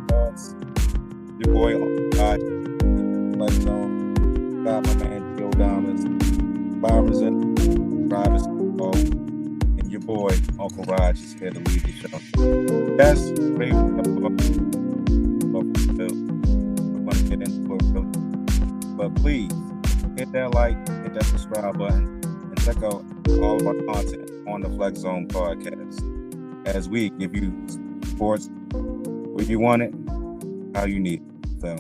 Thoughts. Your boy Flex Zone. Got my man Joe Damas, Byron's in Travis, and your boy Uncle Raj is here to lead the show. Yes, maybe Buffalo Bills. We're going to get into it, really. But please hit that like, hit that subscribe button, and check out all of our content on the Flex Zone podcast as we give you sports where you want it, how you need it. So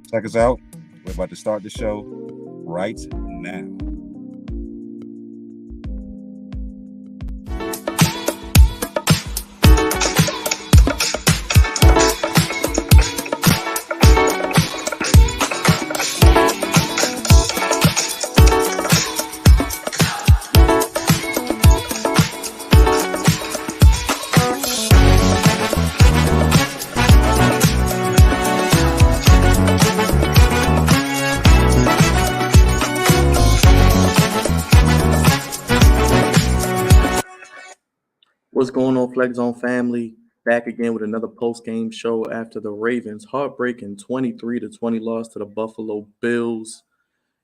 check us out. We're about to start the show right now. What's going on, Flex Zone family? Back again with another post-game show after the Ravens' heartbreaking 23-20 loss to the Buffalo Bills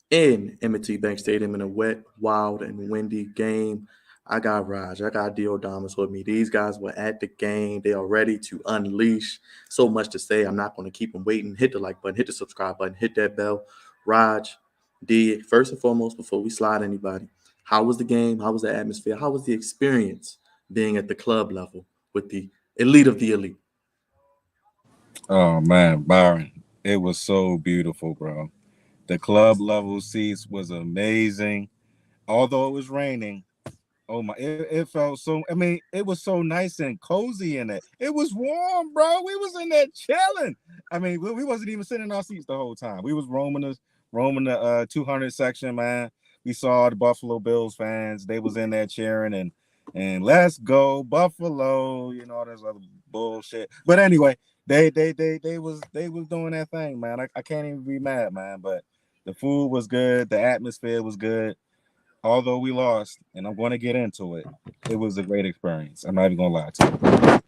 in M&T Bank Stadium in a wet, wild, and windy game. I got Raj, I got Dio Damas with me. These guys were at the game. They are ready to unleash. So much to say. I'm not going to keep them waiting. Hit the like button, hit the subscribe button, hit that bell. Raj, D, first and foremost, before we slide anybody, how was the game? How was the atmosphere? How was the experience being at the club level with the elite of the elite? Oh man, Byron, it was so beautiful, bro. The club level seats was amazing. Although it was raining, oh my, it felt so. I mean, it was so nice and cozy in it. It was warm, bro. We was in there chilling. I mean, we wasn't even sitting in our seats the whole time. We was roaming the 200 section, man. We saw the Buffalo Bills fans. They was in there cheering and let's go Buffalo. You know all this other bullshit. But anyway, they was doing that thing, man. I can't even be mad, man. But the food was good. The atmosphere was good. Although we lost, and I'm going to get into it, it was a great experience. I'm not even going to lie to you.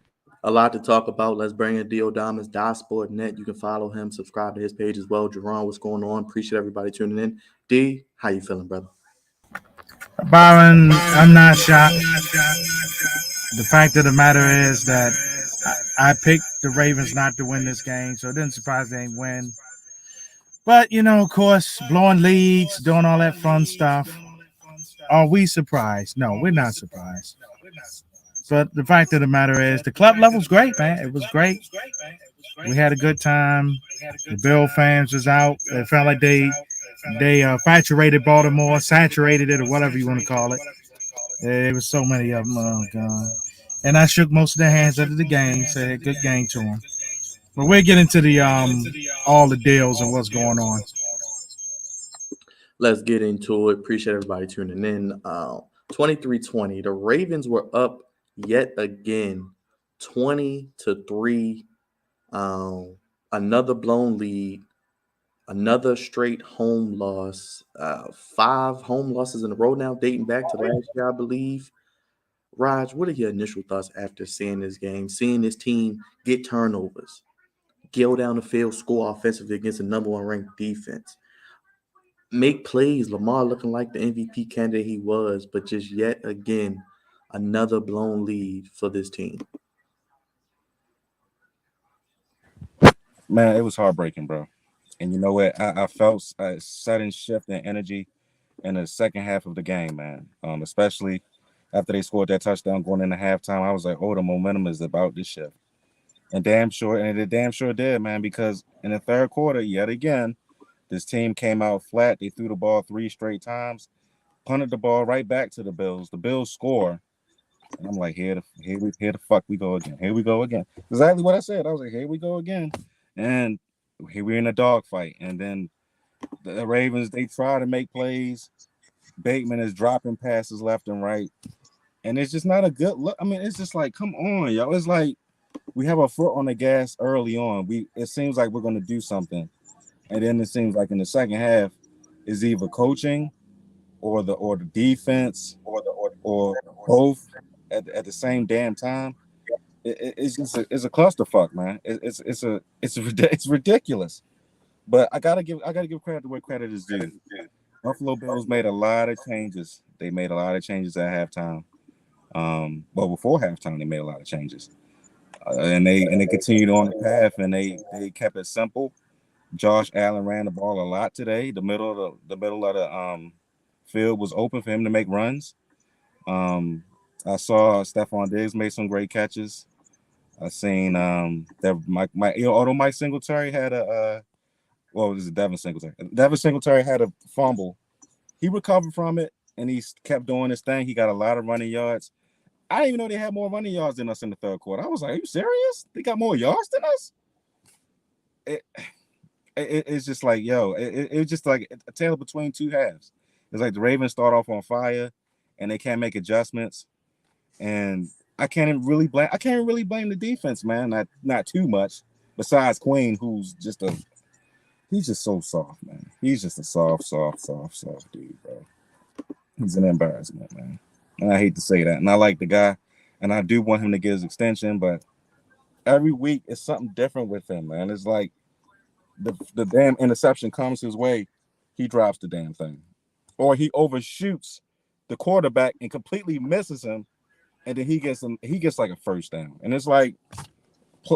A lot to talk about. Let's bring in Dio Damas, DieSportNet. You can follow him, subscribe to his page as well. Jerron, what's going on? Appreciate everybody tuning in. D, how you feeling, brother? Byron, I'm not shocked. The fact of the matter is that I picked the Ravens not to win this game, so it didn't surprise they didn't win. But, of course, blowing leads, doing all that fun stuff. Are we surprised? No, we're not surprised. But the fact of the matter is the club level's great, man. It was great. We had a good time. The Bill fans was out. It felt like they saturated Baltimore, saturated it, or whatever you want to call it. There was so many of them. Oh, God. And I shook most of their hands after the game, said good game to them. But we'll get into the all the deals and what's going on. Let's get into it. Appreciate everybody tuning in. 23-20. The Ravens were up yet again, 20-3. Another blown lead. Another straight home loss. 5 home losses in a row now, dating back to last year, I believe. Raj, what are your initial thoughts after seeing this game, seeing this team get turnovers, go down the field, score offensively against the number 1 ranked defense, make plays? Lamar looking like the MVP candidate he was, but just yet again, another blown lead for this team. Man, it was heartbreaking, bro. And you know what? I felt a sudden shift in energy in the second half of the game, man. Especially after they scored that touchdown going into halftime. I was like, oh, the momentum is about to shift. And it damn sure did, man, because in the third quarter, yet again, this team came out flat. They threw the ball 3 straight times, punted the ball right back to the Bills. The Bills score. And I'm like, here the fuck we go again. Here we go again. Exactly what I said. I was like, here we go again. And here we're in a dogfight. And then the Ravens, they try to make plays. Bateman is dropping passes left and right. And it's just not a good look. I mean, it's just like, come on, yo. It's like we have our foot on the gas early on. It seems like we're going to do something. And then it seems like in the second half is either coaching or the defense or both at the same damn time. it's a clusterfuck, man. It's ridiculous. But I gotta give credit where credit is due. Buffalo Bills made a lot of changes. They made a lot of changes at halftime. Well, before halftime, they made a lot of changes, and they continued on the path, and they kept it simple. Josh Allen ran the ball a lot today. The middle of the field was open for him to make runs. Um, I saw Stephon Diggs made some great catches. I seen that although Mike Singletary had well, this is Devin Singletary. Devin Singletary had a fumble. He recovered from it and he kept doing his thing. He got a lot of running yards. I didn't even know they had more running yards than us in the third quarter. I was like, "Are you serious? They got more yards than us?" It, it's just like, it's just like a tale between two halves. It's like the Ravens start off on fire, and they can't make adjustments. And I can't really blame the defense, man. Not too much. Besides Queen, he's just so soft, man. He's just a soft dude, bro. He's an embarrassment, man. And I hate to say that. And I like the guy, and I do want him to get his extension, but every week it's something different with him, man. It's like the damn interception comes his way, he drops the damn thing, or he overshoots the quarterback and completely misses him, and then he gets like a first down, and it's like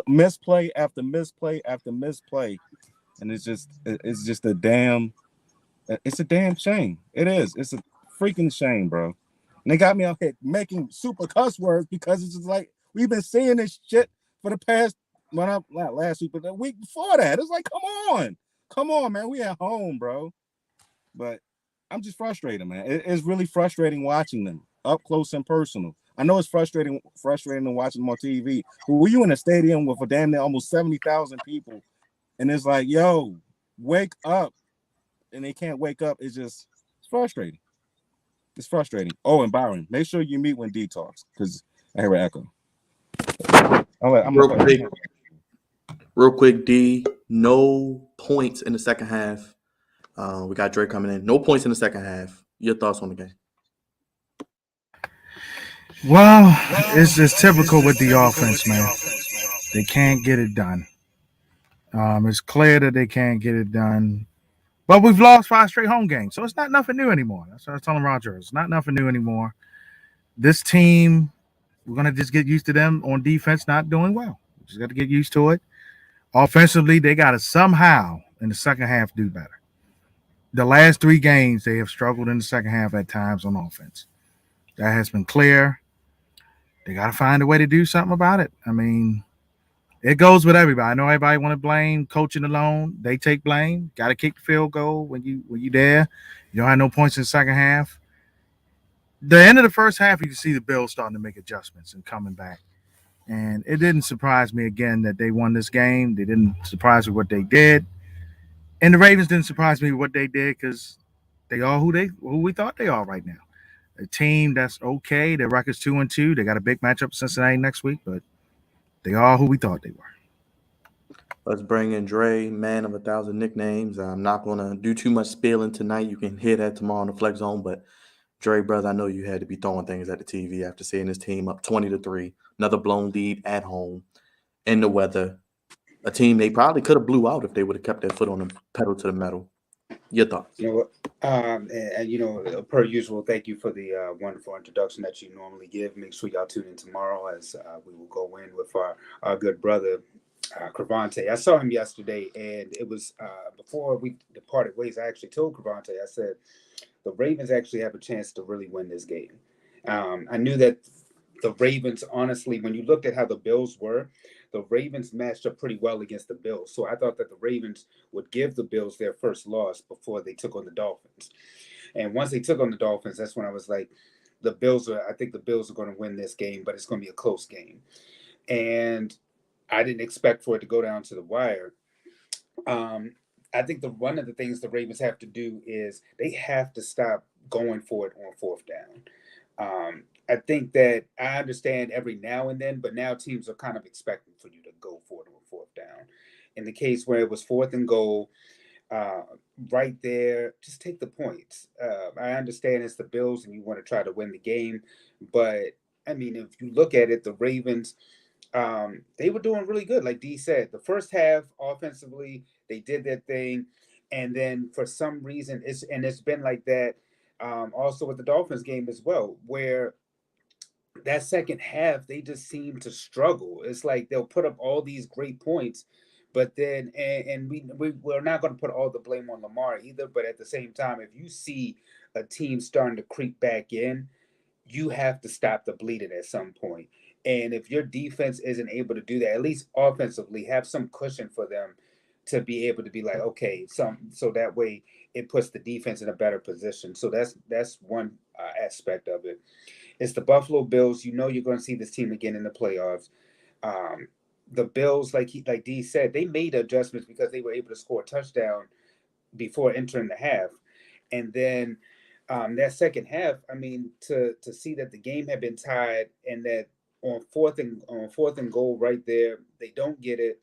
misplay after misplay after misplay, and it's just a damn shame. It is. It's a freaking shame, bro. And they got me out here making super cuss words because it's just like we've been seeing this shit for the past, well, not last week, but the week before that. It's like, come on, man. We at home, bro. But I'm just frustrated, man. It's really frustrating watching them up close and personal. I know it's frustrating to watching them on TV. But were you in a stadium with a damn near almost 70,000 people, and it's like, yo, wake up, and they can't wake up. It's frustrating. It's frustrating. Oh, and Byron, make sure you meet when D talks because I hear an echo. Real quick, D. No points in the second half. We got Drake coming in. No points in the second half. Your thoughts on the game? Well, it's typical with the offense, man. They can't get it done. It's clear that they can't get it done. But we've lost 5 straight home games, so it's not nothing new anymore. That's what I was telling Roger. It's not nothing new anymore. This team, we're gonna just get used to them on defense not doing well. We just got to get used to it. Offensively, they got to somehow in the second half do better. The last 3 games, they have struggled in the second half at times on offense. That has been clear. They got to find a way to do something about it. I mean, it goes with everybody. I know everybody want to blame coaching alone. They take blame. Got to kick the field goal when you there. You don't have no points in the second half. The end of the first half, you can see the Bills starting to make adjustments and coming back. And it didn't surprise me again that they won this game. They didn't surprise me what they did. And the Ravens didn't surprise me what they did because they are who we thought they are right now. A team that's okay. Their record's 2-2. They got a big matchup with Cincinnati next week, but they are who we thought they were. Let's bring in Dre, man of 1,000 nicknames. I'm not going to do too much spilling tonight. You can hear that tomorrow on the Flex Zone. But Dre, brother, I know you had to be throwing things at the TV after seeing this team up 20-3, another blown lead at home in the weather. A team they probably could have blew out if they would have kept their foot on the pedal to the metal. Your thoughts? You know what? Per usual, thank you for the wonderful introduction that you normally give. Make sure y'all tune in tomorrow as we will go in with our good brother, Cravante. I saw him yesterday, and it was before we departed ways. I actually told Cravante, I said, the Ravens actually have a chance to really win this game. I knew that the Ravens, honestly, when you looked at how the Bills were, the Ravens matched up pretty well against the Bills. So I thought that the Ravens would give the Bills their first loss before they took on the Dolphins. And once they took on the Dolphins, that's when I was like, I think the Bills are going to win this game, but it's going to be a close game. And I didn't expect for it to go down to the wire. I think one of the things the Ravens have to do is they have to stop going for it on fourth down. I think that I understand every now and then, but now teams are kind of expecting for you to go for it on fourth down. In the case where it was 4th and goal, right there, just take the points. I understand it's the Bills and you want to try to win the game, but I mean, if you look at it, the Ravens, they were doing really good. Like D said, the first half offensively, they did their thing, and then for some reason, it's been like that. Also with the Dolphins game as well, where that second half they just seem to struggle. It's like they'll put up all these great points, but then and we're not going to put all the blame on Lamar either. But at the same time, if you see a team starting to creep back in, you have to stop the bleeding at some point. And if your defense isn't able to do that, at least offensively, have some cushion for them to be able to be like, okay, so that way it puts the defense in a better position. So that's one aspect of it. It's the Buffalo Bills. You know you're going to see this team again in the playoffs. Um, the Bills, like D said, they made adjustments because they were able to score a touchdown before entering the half, and then that second half. I mean, to see that the game had been tied and that on fourth and goal right there, they don't get it.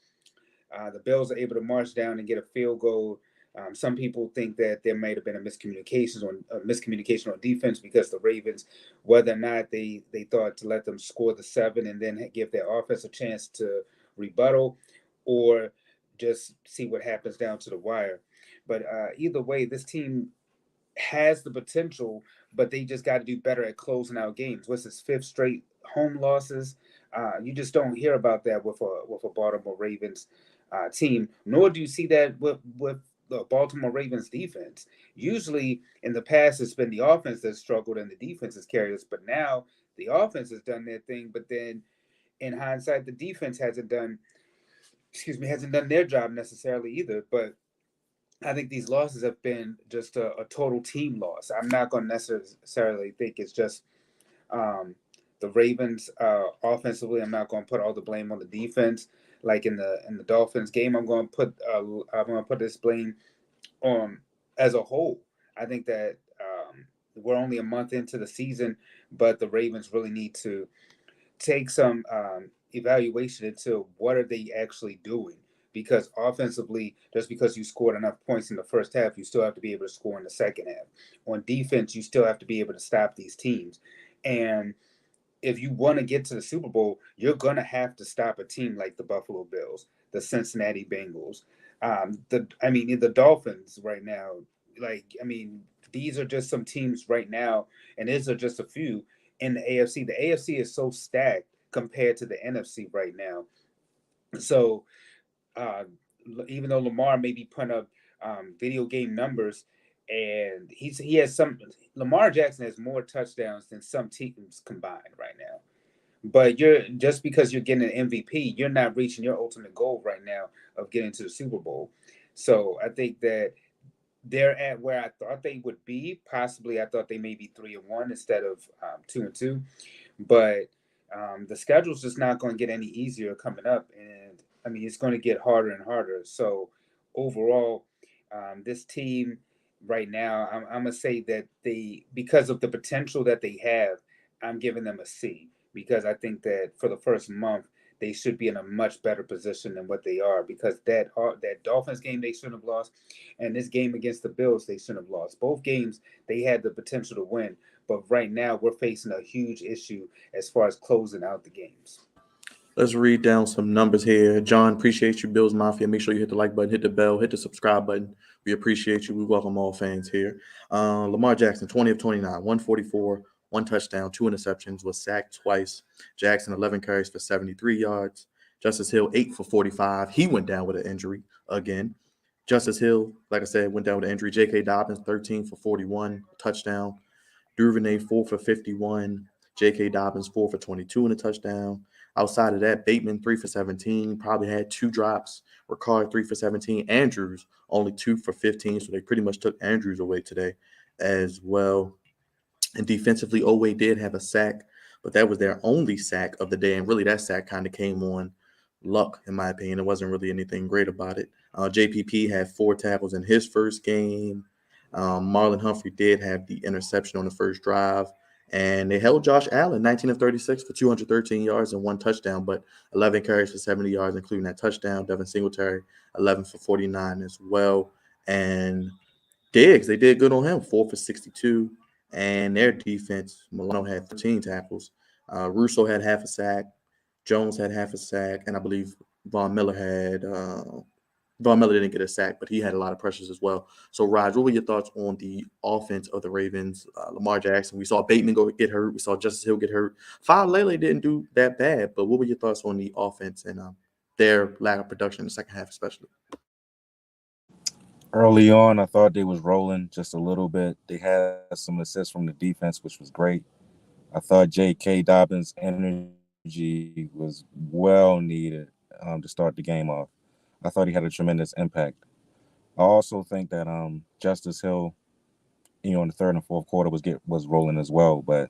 The Bills are able to march down and get a field goal. Some people think that there might have been a miscommunication on defense because the Ravens, whether or not they thought to let them score the 7 and then give their offense a chance to rebuttal, or just see what happens down to the wire. But either way, this team has the potential, but they just got to do better at closing out games. What's his fifth straight home losses? You just don't hear about that with a Baltimore Ravens team, nor do you see that with the Baltimore Ravens defense. Usually in the past, it's been the offense that struggled and the defense has carried us, but now the offense has done their thing. But then in hindsight, the defense hasn't done their job necessarily either. But I think these losses have been just a total team loss. I'm not going to necessarily think it's just um, the Ravens offensively. I'm not going to put all the blame on the defense. Like in the Dolphins game, I'm going to put this blame on as a whole. I think that we're only a month into the season, but the Ravens really need to take some evaluation into what are they actually doing, because offensively, just because you scored enough points in the first half, you still have to be able to score in the second half. On defense, you still have to be able to stop these teams. And if you want to get to the Super Bowl, you're going to have to stop a team like the Buffalo Bills, the Cincinnati Bengals, the Dolphins right now. These are just some teams right now, and these are just a few in the AFC. The AFC is so stacked compared to the NFC right now. So uh, even though Lamar may be putting up video game numbers, and he has some, Lamar Jackson has more touchdowns than some teams combined right now. But you're just because you're getting an MVP, you're not reaching your ultimate goal right now of getting to the Super Bowl. So I think that they're at where I thought they would be. Possibly, I thought they may be 3-1 instead of 2-2. But the schedule's just not going to get any easier coming up, and I mean it's going to get harder and harder. So overall, this team right now, I'm gonna say that because of the potential that they have, I'm giving them a C, because I think that for the first month they should be in a much better position than what they are, because that Dolphins game they shouldn't have lost, and this game against the Bills they shouldn't have lost. Both games they had the potential to win, but right now we're facing a huge issue as far as closing out the games. Let's read down some numbers here. John, appreciate you, Bills Mafia. Make sure you hit the like button, hit the bell, hit the subscribe button. We appreciate you. We welcome all fans here. Lamar Jackson, 20 of 29, 144, one touchdown, two interceptions, was sacked twice. Jackson, 11 carries for 73 yards. Justice Hill, 8 for 45. He went down with an injury again. Justice Hill, like I said, went down with an injury. J.K. Dobbins, 13 for 41, touchdown. Duvernay, 4 for 51. J.K. Dobbins, 4 for 22 and a touchdown. Outside of that, Bateman, 3 for 17, probably had 2 drops. Ricard, 3 for 17. Andrews, only 2 for 15, so they pretty much took Andrews away today as well. And defensively, Oweh did have a sack, but that was their only sack of the day. And really, that sack kind of came on luck, in my opinion. There wasn't really anything great about it. JPP had 4 tackles in his first game. Marlon Humphrey did have the interception on the first drive. And they held Josh Allen 19 of 36 for 213 yards and 1 touchdown, but 11 carries for 70 yards, including that touchdown. Devin Singletary, 11 for 49 as well. And Diggs, they did good on him, 4 for 62. And their defense, Milano had 13 tackles. Russo had half a sack. Jones had half a sack, and I believe Von Miller had Von Miller didn't get a sack, but he had a lot of pressures as well. So, Raj, what were your thoughts on the offense of the Ravens? Lamar Jackson, we saw Bateman get hurt. We saw Justice Hill get hurt. Lele didn't do that bad, but what were your thoughts on the offense and their lack of production in the second half, especially? Early on, I thought they was rolling just a little bit. They had some assists from the defense, which was great. I thought J.K. Dobbins' energy was well needed to start the game off. I thought he had a tremendous impact. I also think that Justice Hill, in the third and fourth quarter was rolling as well. But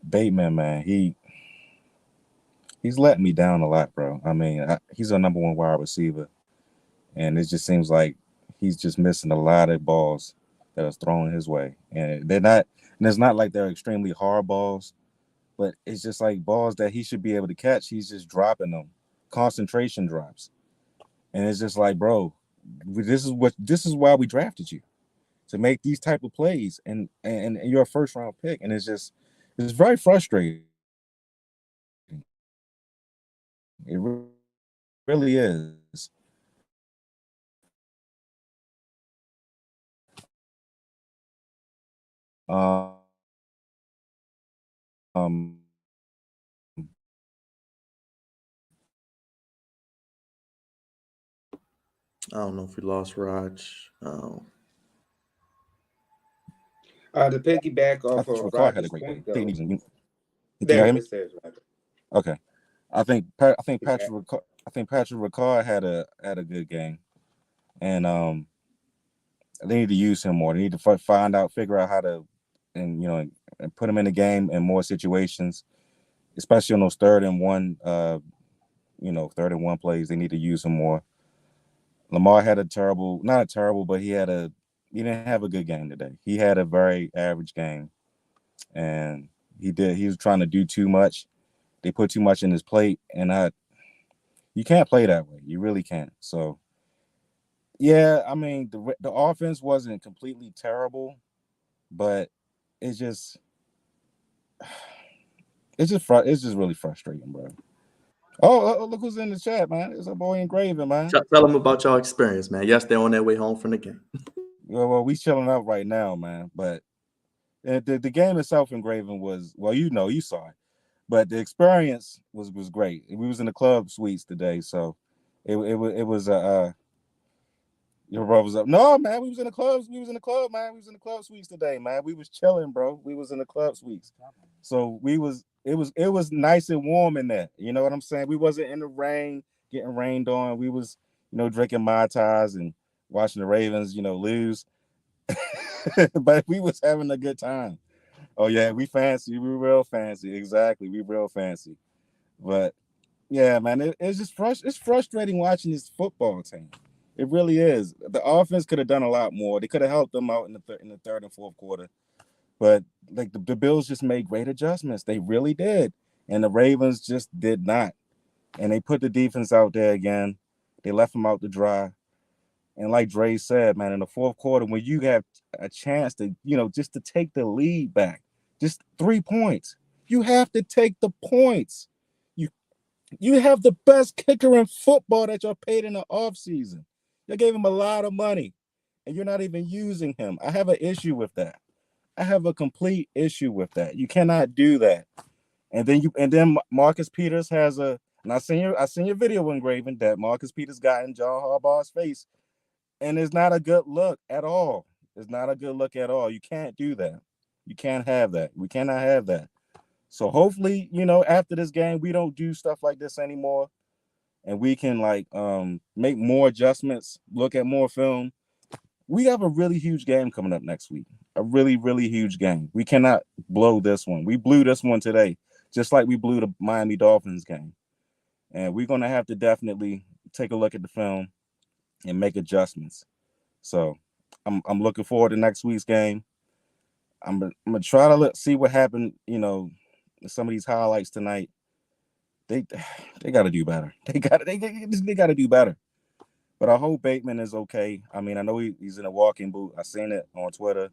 Bateman, man, he's letting me down a lot, bro. I mean, he's a number one wide receiver, and it just seems like he's just missing a lot of balls that are thrown his way, and they're not. And it's not like they're extremely hard balls, but it's just like balls that he should be able to catch. He's just dropping them, concentration drops, and it's just like, bro, this is why we drafted you, to make these type of plays, and you're a first round pick, and it's very frustrating. It really is. Um, I don't know if we lost Raj. To piggyback I off think of Ricard had a Roger's great day. point, though. Can you There hear it me? is, there's Roger. Okay. I think Is that Patrick Ricard had a good game, and they need to use him more. They need to figure out how to, and put him in the game in more situations, especially on those third and one plays. They need to use him more. Lamar had not a terrible, but he didn't have a good game today. He had a very average game, and he was trying to do too much. They put too much in his plate, and you can't play that way. You really can't. So yeah, I mean the offense wasn't completely terrible, but it's just it's just really frustrating, bro. Look who's in the chat, man. It's our boy Engraven, man. Tell them about your experience, man. Yes, they're on their way home from the game. Well, we chilling out right now, man. But the game itself, Engraven, was, well, you saw it, but the experience was great. We was in the club suites today, so it was your brother was up. No, man, we was in the clubs. We was in the club, man. We was in the club suites today, man. We was chilling, bro. We was in the club suites. So it was nice and warm in there. You know what I'm saying? We wasn't in the rain, getting rained on. We was, drinking Mai Tais and watching the Ravens, lose. But we was having a good time. Oh yeah, we fancy. We real fancy. Exactly. We real fancy. But yeah, man, it's just it's frustrating watching this football team. It really is. The offense could have done a lot more. They could have helped them out in the third and fourth quarter. But like the Bills just made great adjustments. They really did. And the Ravens just did not. And they put the defense out there again. They left them out to dry. And like Dre said, man, in the fourth quarter, when you have a chance to, just to take the lead back, just 3 points, you have to take the points. You have the best kicker in football that y'all paid in the offseason. You gave him a lot of money, and you're not even using him. I have an issue with that. I have a complete issue with that. You cannot do that. And then Marcus Peters has and I seen your video, Engraven, that Marcus Peters got in John Harbaugh's face, and it's not a good look at all. It's not a good look at all. You can't do that. You can't have that. We cannot have that. So hopefully, after this game, we don't do stuff like this anymore, and we can make more adjustments, look at more film. We have a really huge game coming up next week. A really, really huge game. We cannot blow this one. We blew this one today, just like we blew the Miami Dolphins game. And we're gonna have to definitely take a look at the film and make adjustments. So I'm looking forward to next week's game. I'm gonna try to see what happened. Some of these highlights tonight. They got to do better. They got to do better. But I hope Bateman is okay. I mean, I know he's in a walking boot. I seen it on Twitter,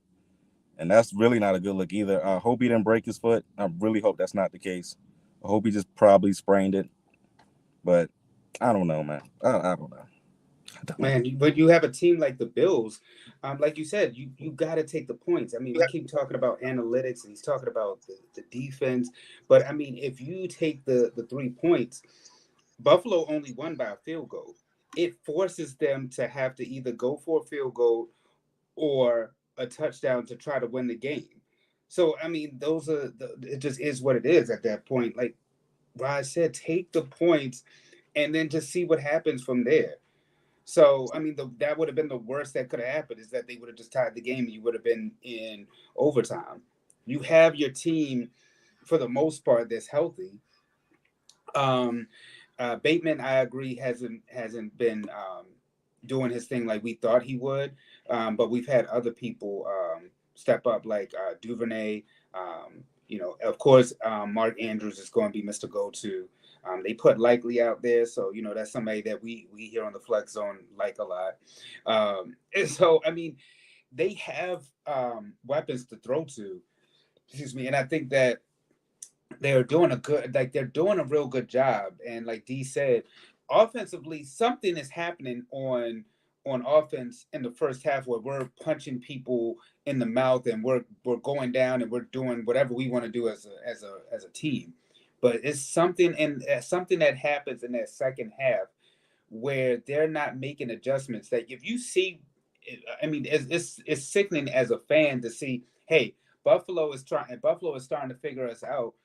and that's really not a good look either. I hope he didn't break his foot. I really hope that's not the case. I hope he just probably sprained it, but I don't know, man. I don't know. Man, but you have a team like the Bills, like you said, you got to take the points. I mean, we keep talking about analytics, and he's talking about the defense, but I mean, if you take the 3 points, Buffalo only won by a field goal. It forces them to have to either go for a field goal or a touchdown to try to win the game. So I mean, it just is what it is at that point. Like Raj said, take the points and then just see what happens from there. So I mean, that would have been the worst that could have happened, is that they would have just tied the game and you would have been in overtime. You have your team for the most part that's healthy. Um, Bateman, I agree, hasn't been doing his thing like we thought he would, but we've had other people step up, like Duvernay. Of course, Mark Andrews is going to be Mr. Go-To. They put Likely out there, so that's somebody that we here on the Flex Zone like a lot. And so, I mean, they have weapons to throw to. Excuse me, and I think that they're doing a real good job. And like D said, offensively, something is happening on offense in the first half where we're punching people in the mouth and we're going down and we're doing whatever we want to do as a team. But it's something that happens in that second half where they're not making adjustments. Like if you see, I mean, it's sickening as a fan to see. Hey, Buffalo is starting to figure us out.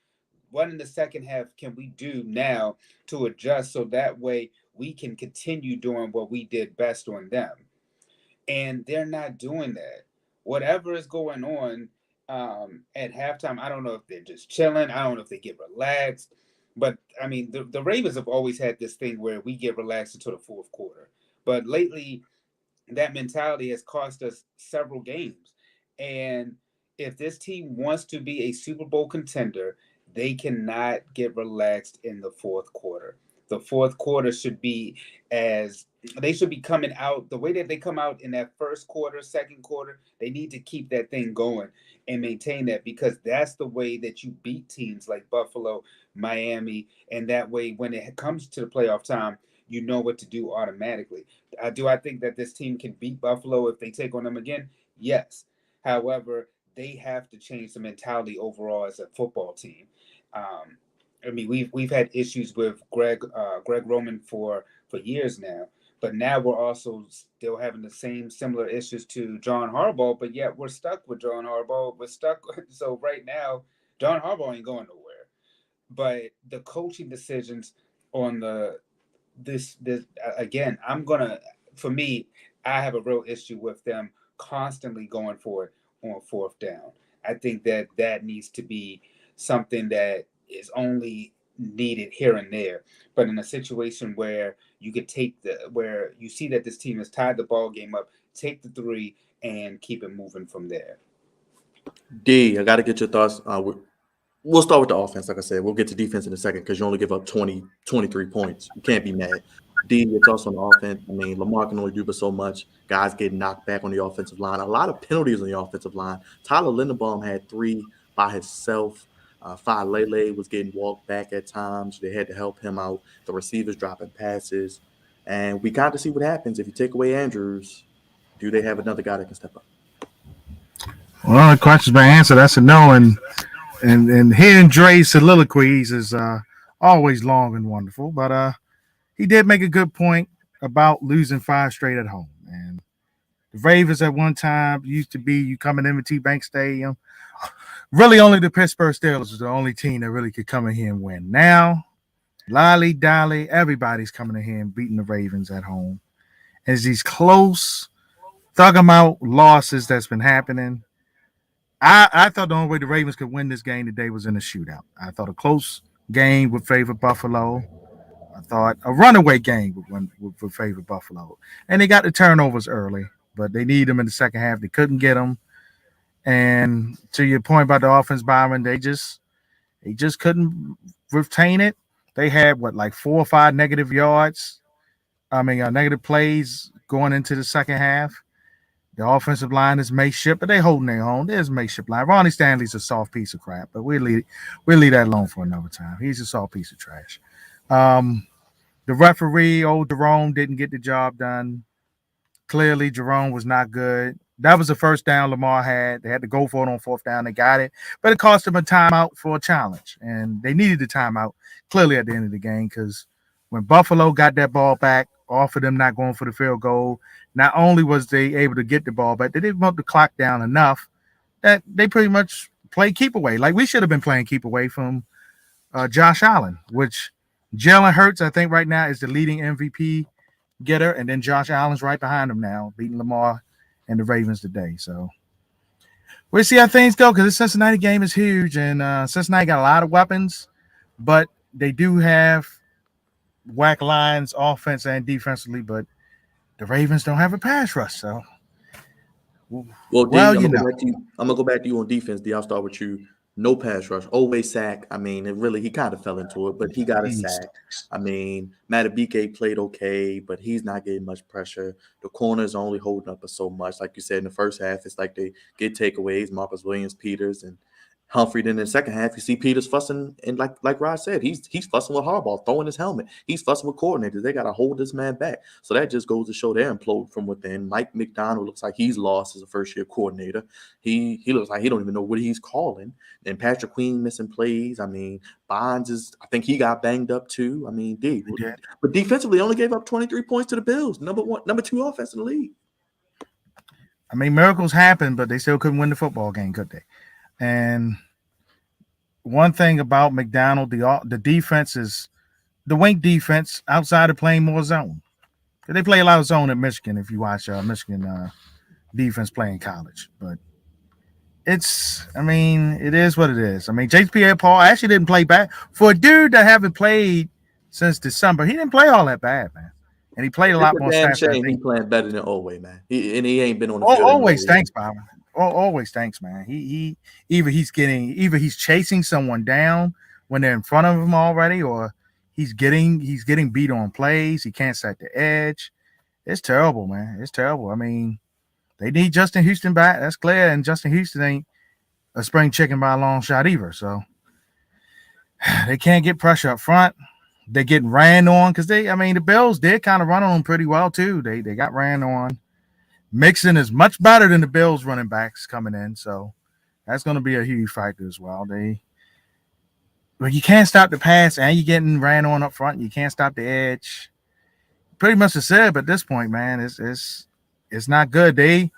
What in the second half can we do now to adjust so that way we can continue doing what we did best on them? And they're not doing that. Whatever is going on at halftime, I don't know if they're just chilling. I don't know if they get relaxed. But I mean, the Ravens have always had this thing where we get relaxed until the fourth quarter. But lately, that mentality has cost us several games. And if this team wants to be a Super Bowl contender, they cannot get relaxed in the fourth quarter. The fourth quarter should be as they should be coming out the way that they come out in that first quarter, second quarter. They need to keep that thing going and maintain that, because that's the way that you beat teams like Buffalo, Miami, and that way when it comes to the playoff time, you know what to do automatically. I think that this team can beat Buffalo if they take on them again? Yes. However, they have to change the mentality overall as a football team. Um, I mean, we've had issues with Greg Roman for years now, but now we're also still having the same similar issues to John Harbaugh. But yet we're stuck with John Harbaugh. We're stuck. So right now, John Harbaugh ain't going nowhere. But the coaching decisions on this again, for me, I have a real issue with them constantly going for it on fourth down. I think that needs to be something that is only needed here and there. But in a situation where where you see that this team has tied the ball game up, take the 3 and keep it moving from there. D, I got to get your thoughts. We'll start with the offense. Like I said, we'll get to defense in a second because you only give up 23 points. You can't be mad. D, your thoughts on the offense. I mean, Lamar can only do but so much. Guys getting knocked back on the offensive line. A lot of penalties on the offensive line. Tyler Linderbaum had 3 by himself. Lele was getting walked back at times. They had to help him out. The receivers dropping passes. And we got to see what happens if you take away Andrews. Do they have another guy that can step up? Well, the question's been answered. That's a no. And hearing Dre's soliloquies is always long and wonderful. But he did make a good point about losing 5 straight at home. And the Ravens at one time used to be, you come in M&T Bank Stadium, really only the Pittsburgh Steelers was the only team that really could come in here and win. Now, lolly dolly, everybody's coming in here and beating the Ravens at home. As these close, thug 'em out losses that's been happening, I thought the only way the Ravens could win this game today was in a shootout. I thought a close game would favor Buffalo. I thought a runaway game would favor Buffalo. And they got the turnovers early, but they need them in the second half. They couldn't get them. And to your point about the offense, Byron, they just couldn't retain it. They had like 4 or 5 negative yards. Negative plays going into the second half. The offensive line is makeshift, but they holding their own. There's a makeshift line. Ronnie Stanley's a soft piece of crap, but we'll leave that alone for another time. He's a soft piece of trash. Um, the referee, old Jerome, didn't get the job done. Clearly, Jerome was not good. That was the first down Lamar had. They had to go for it on fourth down. They got it, but it cost them a timeout for a challenge, and they needed the timeout clearly at the end of the game because when Buffalo got that ball back off of them not going for the field goal, not only was they able to get the ball back, they didn't want the clock down enough that they pretty much played keep away. Like we should have been playing keep away from Josh Allen, which Jalen Hurts, I think, right now is the leading MVP getter, and then Josh Allen's right behind him now, beating Lamar and the Ravens today. So we'll see how things go because the Cincinnati game is huge, and Cincinnati got a lot of weapons, but they do have whack lines, offense and defensively, but the Ravens don't have a pass rush. So, Well, D, I'm gonna go back to you on defense. D, I'll start with you. No pass rush, always sack. I mean, he kind of fell into it, but he got a sack. I mean, Matabike played okay, but he's not getting much pressure. The corners are only holding up so much. Like you said, in the first half, it's like they get takeaways, Marcus Williams, Peters, and Humphrey. Then in the second half, you see Peters fussing, and like Rod said, he's fussing with Harbaugh, throwing his helmet. He's fussing with coordinators. They got to hold this man back. So that just goes to show they're imploding from within. Mike McDonald looks like he's lost as a first-year coordinator. He looks like he don't even know what he's calling. And Patrick Queen missing plays. I mean, I think he got banged up too. I mean, but defensively, only gave up 23 points to the Bills. Number 2 offense in the league. I mean, miracles happen, but they still couldn't win the football game, could they? And one thing about McDonald, the defense is the wing defense outside of playing more zone. They play a lot of zone at Michigan if you watch Michigan defense play in college. But it is what it is. I mean, J.P. Pierre-Paul actually didn't play bad. For a dude that haven't played since December, he didn't play all that bad, man. And he played a lot more snaps. He's playing better than Elway, man. He ain't been on the field. Always thanks, Byron. Always thanks, man. He either he's chasing someone down when they're in front of him already, or he's getting beat on plays. He can't set the edge. It's terrible, man. It's terrible. I mean, they need Justin Houston back. That's clear. And Justin Houston ain't a spring chicken by a long shot either. So they can't get pressure up front. They're getting ran on because the Bills did kind of run on them pretty well too. They got ran on. Mixon is much better than the Bills running backs coming in. So that's going to be a huge factor as well. You can't stop the pass and you're getting ran on up front. You can't stop the edge. Pretty much the said, but at this point, man, it's not good. They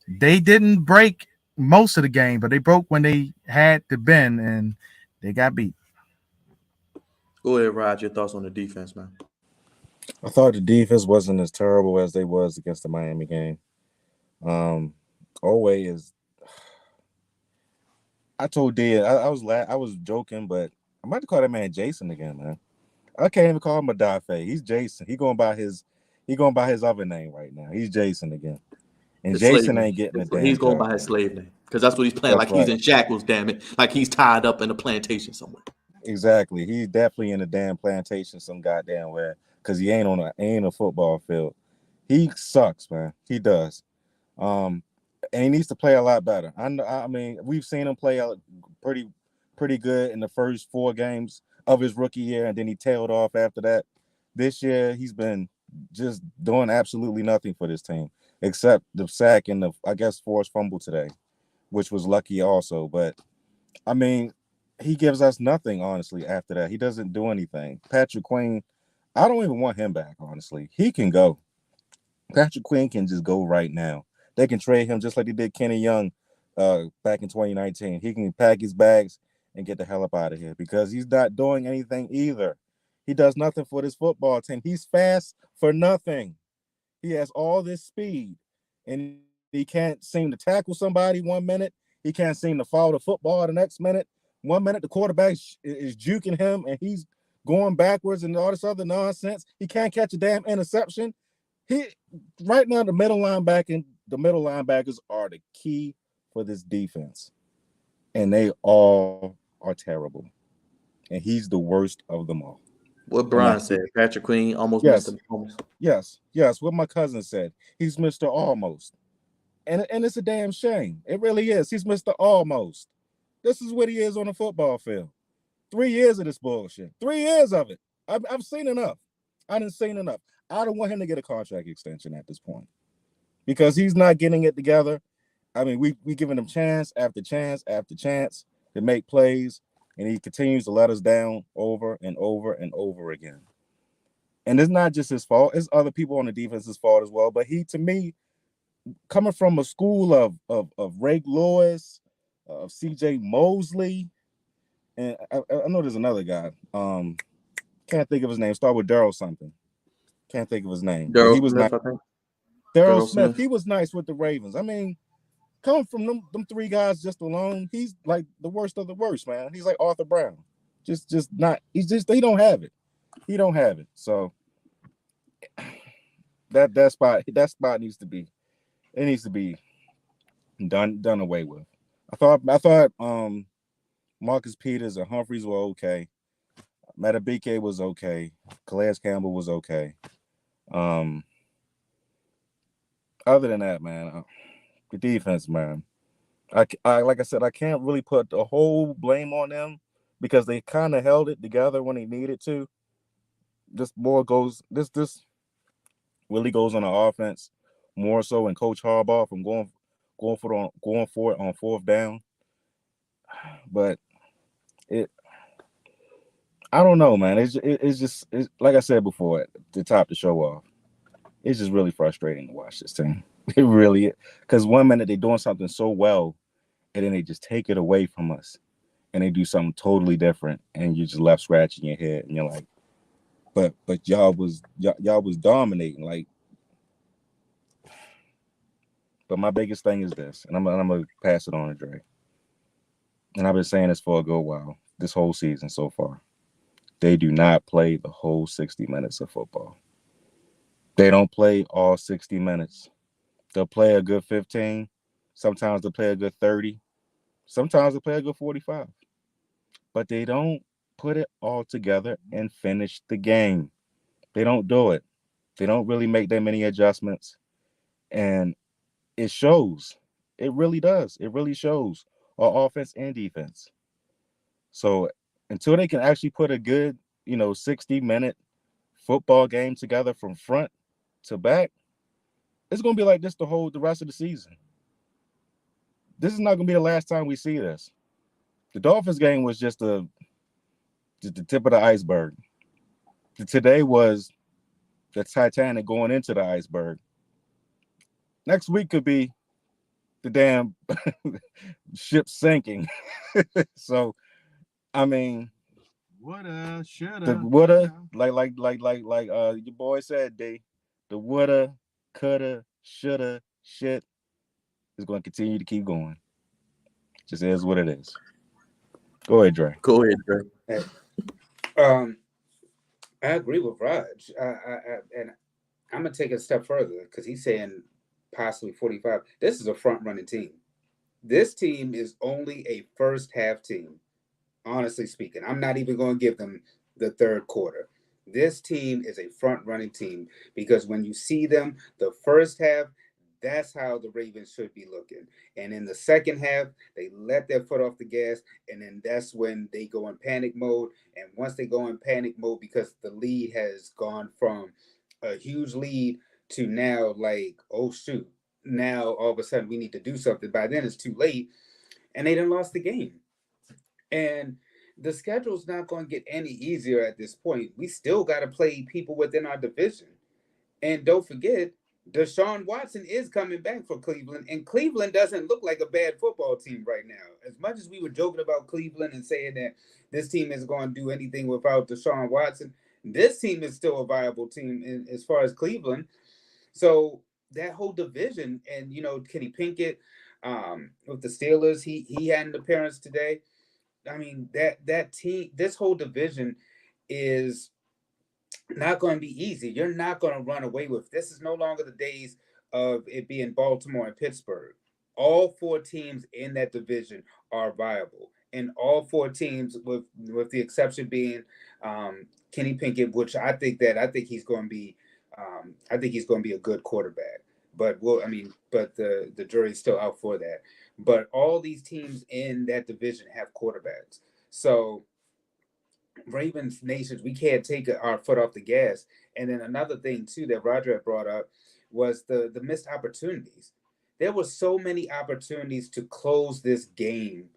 didn't break most of the game, but they broke when they had to bend and they got beat. Go ahead, Rod. Your thoughts on the defense, man? I thought the defense wasn't as terrible as they was against the Miami game. Oweh is. I told D, I was joking, but I'm about to call that man Jason again, man. I can't even call him Adafe. He's Jason. He going by his other name right now. He's Jason again. And Jason ain't getting a damn. He's going by his slave name because that's what he's playing. He's in shackles, damn it. Like he's tied up in a plantation somewhere. Exactly. He's definitely in a damn plantation some goddamn where because he ain't on a football field. He sucks, man. He does. And he needs to play a lot better. I mean, we've seen him play pretty good in the first 4 games of his rookie year, and then he tailed off after that. This year, he's been just doing absolutely nothing for this team, except the sack and the, I guess, forced fumble today, which was lucky also. But, I mean, he gives us nothing, honestly, after that. He doesn't do anything. Patrick Queen, I don't even want him back, honestly. He can go. Patrick Queen can just go right now. They can trade him just like they did Kenny Young back in 2019. He can pack his bags and get the hell up out of here because he's not doing anything either. He does nothing for this football team. He's fast for nothing. He has all this speed, and he can't seem to tackle somebody 1 minute. He can't seem to follow the football the next minute. 1 minute, the quarterback is juking him, and he's going backwards and all this other nonsense. He can't catch a damn interception. Right now, the middle linebackers are the key for this defense, and they all are terrible. And he's the worst of them all. What Brian said, Patrick Queen almost missed the moment. Yes. What my cousin said, he's Mr. Almost. And it's a damn shame. It really is. He's Mr. Almost. This is what he is on the football field. 3 years of this bullshit. 3 years of it. I've seen enough. I done seen enough. I don't want him to get a contract extension at this point because he's not getting it together. I mean, we giving him chance after chance after chance to make plays, and he continues to let us down over and over and over again. And it's not just his fault; it's other people on the defense's fault as well. But he, to me, coming from a school of Ray Lewis, of C.J. Mosley, and I know there's another guy. Can't think of his name. Start with Daryl something. Can't think of his name. But Daryl he was Smith, nice. I think. Daryl Smith. He was nice with the Ravens. I mean, coming from them 3 guys just alone, he's like the worst of the worst, man. He's like Arthur Brown. Just not. He don't have it. He don't have it. So that spot needs to be. It needs to be done away with. I thought Marcus Peters and Humphreys were okay. Matabike was okay. Calais Campbell was okay. Other than that, man, the defense, man. I like I said, I can't really put the whole blame on them because they kind of held it together when they needed to. This really goes on the offense more so, and Coach Harbaugh from going for it on 4th down. But I don't know, man. It's just like I said before to top the show off. It's just really frustrating to watch this team. It really is. Because one minute they're doing something so well, and then they just take it away from us, and they do something totally different, and you're just left scratching your head, and you're like, but y'all was dominating, like. But my biggest thing is this, and I'm gonna pass it on to Dre. And I've been saying this for a good while, this whole season so far. They do not play the whole 60 minutes of football. They don't play all 60 minutes. They'll play a good 15. Sometimes they'll play a good 30. Sometimes they'll play a good 45. But they don't put it all together and finish the game. They don't do it. They don't really make that many adjustments. And it shows. It really does. It really shows on offense and defense. So until they can actually put a good, 60-minute football game together from front to back, it's going to be like this the rest of the season. This is not going to be the last time we see this. The Dolphins game was just the tip of the iceberg. Today was the Titanic going into the iceberg. Next week could be the damn ship sinking. So, I mean, woulda, shoulda, the woulda, like your boy said, D, the woulda, coulda, shoulda, shit is going to continue to keep going. Just is what it is. Go ahead, Dre. Go ahead, Dre. Hey, I agree with Raj. And I'm gonna take it a step further because he's saying possibly 45. This is a front-running team. This team is only a first-half team. Honestly speaking, I'm not even going to give them the third quarter. This team is a front-running team because when you see them, the first half, that's how the Ravens should be looking. And in the second half, they let their foot off the gas, and then that's when they go in panic mode. And once they go in panic mode, because the lead has gone from a huge lead to now like, oh, shoot, now all of a sudden we need to do something. By then it's too late, and they done lost the game. And the schedule's not going to get any easier at this point. We still got to play people within our division. And don't forget, Deshaun Watson is coming back for Cleveland, and Cleveland doesn't look like a bad football team right now. As much as we were joking about Cleveland and saying that this team isn't going to do anything without Deshaun Watson, this team is still a viable team as far as Cleveland. So that whole division, and Kenny Pinkett with the Steelers, he had an appearance today. I mean, that team, this whole division is not going to be easy. You're not going to run away with this. Is no longer the days of it being Baltimore and Pittsburgh. All 4 teams in that division are viable, and all 4 teams, with the exception being Kenny Pinkett, which I think he's going to be a good quarterback. but the jury's still out for that. But all these teams in that division have quarterbacks. So Ravens nations, we can't take our foot off the gas. And then another thing too that Roger had brought up was the missed opportunities. There were so many opportunities to close this game.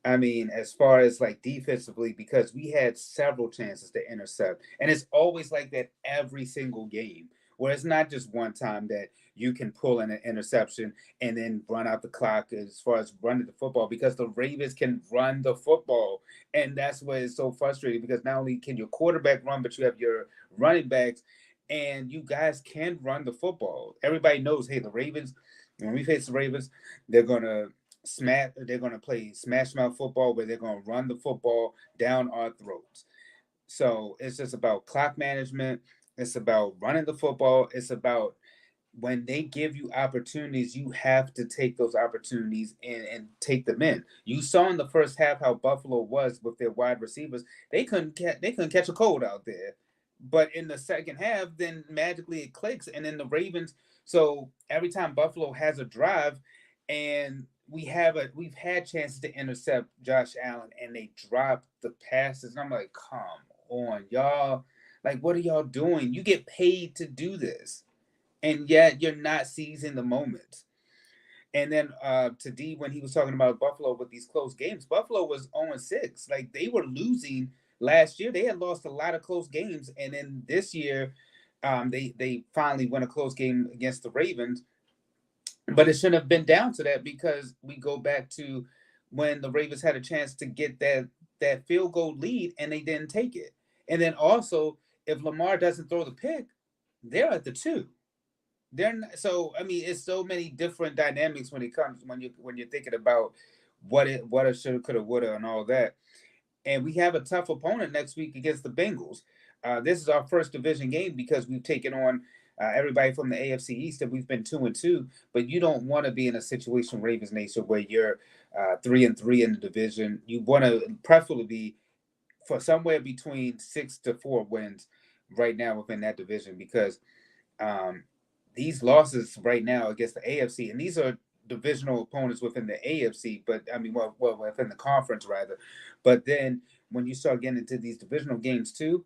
I mean, as far as like defensively, because we had several chances to intercept, and it's always like that every single game, where it's not just one time that you can pull in an interception and then run out the clock as far as running the football, because the Ravens can run the football, and that's why it's so frustrating, because not only can your quarterback run, but you have your running backs, and you guys can run the football. Everybody knows, hey, the Ravens, when we face the Ravens, they're gonna they're gonna play smash mouth football, where they're gonna run the football down our throats. So it's just about clock management. It's about running the football. It's about when they give you opportunities, you have to take those opportunities and take them in. You saw in the first half how Buffalo was with their wide receivers. They couldn't catch a cold out there. But in the second half, then magically it clicks, and then the Ravens. So every time Buffalo has a drive, and we've had chances to intercept Josh Allen, and they drop the passes, and I'm like, come on, y'all. Like, what are y'all doing? You get paid to do this, and yet you're not seizing the moment. And then to D, when he was talking about Buffalo with these close games, Buffalo was 0-6. Like, they were losing last year. They had lost a lot of close games, and then this year, they finally won a close game against the Ravens. But it shouldn't have been down to that, because we go back to when the Ravens had a chance to get that field goal lead and they didn't take it. And then also, if Lamar doesn't throw the pick, they're at the 2. They're not, so I mean, it's so many different dynamics when it comes when you're thinking about what it should, could have, would have, and all that. And we have a tough opponent next week against the Bengals. This is our first division game, because we've taken on everybody from the AFC East, and we've been 2-2. But you don't want to be in a situation, Ravens Nation, where you're 3-3 in the division. You want to preferably be for somewhere between 6 to 4 wins right now within that division, because these losses right now against the AFC, and these are divisional opponents within the AFC, but I mean, well, within the conference rather. But then when you start getting into these divisional games too,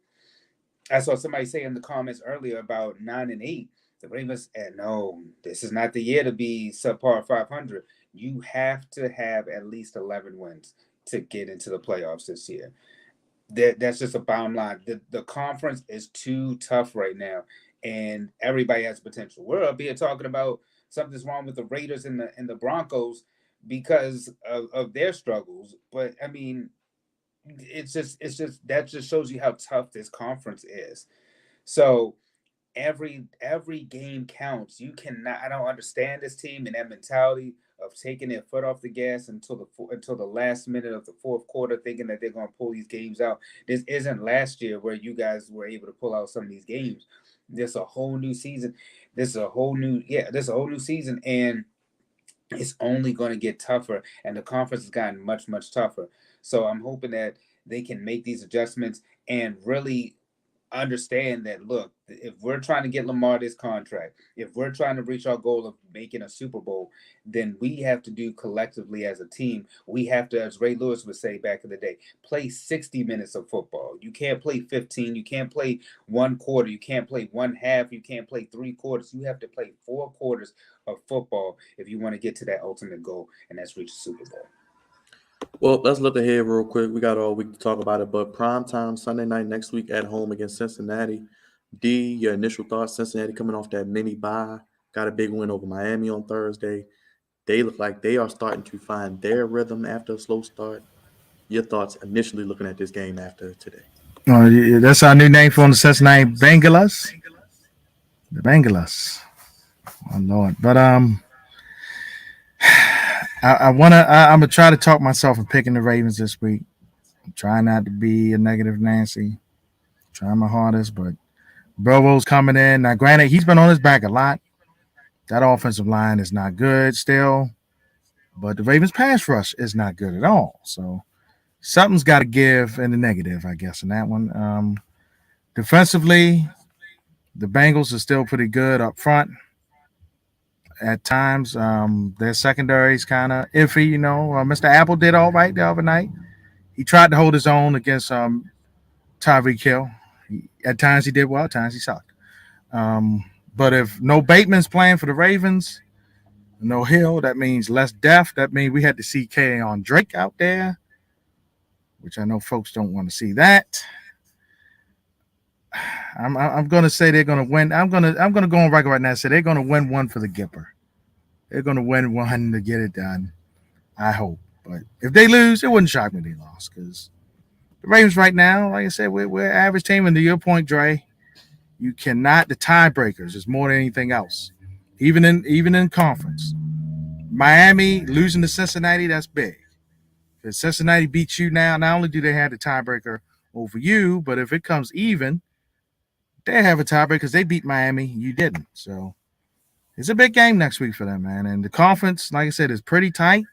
I saw somebody say in the comments earlier about 9-8. The Ravens, and no, this is not the year to be subpar 500. You have to have at least 11 wins to get into the playoffs this year. That's just a bottom line. The conference is too tough right now, and everybody has potential. We're up here talking about something's wrong with the Raiders and the Broncos because of their struggles. But I mean, it's just that just shows you how tough this conference is. So every game counts. You cannot. I don't understand this team and that mentality of taking their foot off the gas until the last minute of the fourth quarter, thinking that they're going to pull these games out. This isn't last year where you guys were able to pull out some of these games. There's a whole new season. There's a whole new season, and it's only going to get tougher, and the conference has gotten much, much tougher. So I'm hoping that they can make these adjustments and really understand that, look, if we're trying to get Lamar this contract, if we're trying to reach our goal of making a Super Bowl, then we have to do collectively as a team. We have to, as Ray Lewis would say back in the day, play 60 minutes of football. You can't play 15. You can't play one quarter. You can't play one half. You can't play 3 quarters. You have to play 4 quarters of football if you want to get to that ultimate goal, and that's reach the Super Bowl. Well, let's look ahead real quick. We got all week to talk about it, but prime time Sunday night next week at home against Cincinnati. D, your initial thoughts? Cincinnati coming off that mini bye, got a big win over Miami on Thursday. They look like they are starting to find their rhythm after a slow start. Your thoughts initially looking at this game after today? Oh, yeah, that's our new name for the Cincinnati Bengals. The Bengals. Oh Lord, but I'm gonna try to talk myself and picking the Ravens this week. I'm trying not to be a negative Nancy. Trying my hardest, but Burrow's coming in. Now, granted, he's been on his back a lot. That offensive line is not good still, but the Ravens pass rush is not good at all. So something's got to give in the negative, I guess, in that one. Defensively, the Bengals are still pretty good up front. at times. Their secondary is kind of iffy. Mr. Apple did all right the other night. He tried to hold his own against Tyreek Hill. At times he did well. At times he sucked. But if no Bateman's playing for the Ravens, no Hill, that means less depth. That means we had to see K on Drake out there, which I know folks don't want to see that. I'm going to say they're going to win. I'm going to go on record right now and say they're going to win one for the Gipper. They're going to win one to get it done. I hope. But if they lose, it wouldn't shock me they lost because the Ravens right now, like I said, we're an average team. And to your point, Dre, you cannot. The tiebreakers is more than anything else. Even in conference, Miami losing to Cincinnati, that's big. If Cincinnati beats you now, not only do they have the tiebreaker over you, but if it comes even, they have a tiebreaker because they beat Miami, you didn't. So it's a big game next week for them, man. And the conference, like I said, is pretty tight.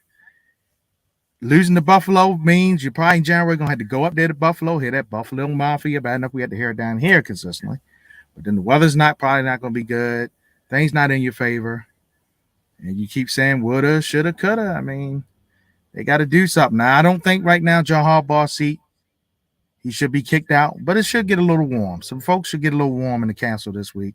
Losing to Buffalo means you're probably in January going to have to go up there to Buffalo, hear that Buffalo Mafia. Bad enough we had to hear it down here consistently. But then the weather's probably not going to be good. Things not in your favor. And you keep saying woulda, shoulda, coulda. I mean, they got to do something. Now, I don't think right now John Harbaugh's seat, he should be kicked out, but it should get a little warm. Some folks should get a little warm in the council this week.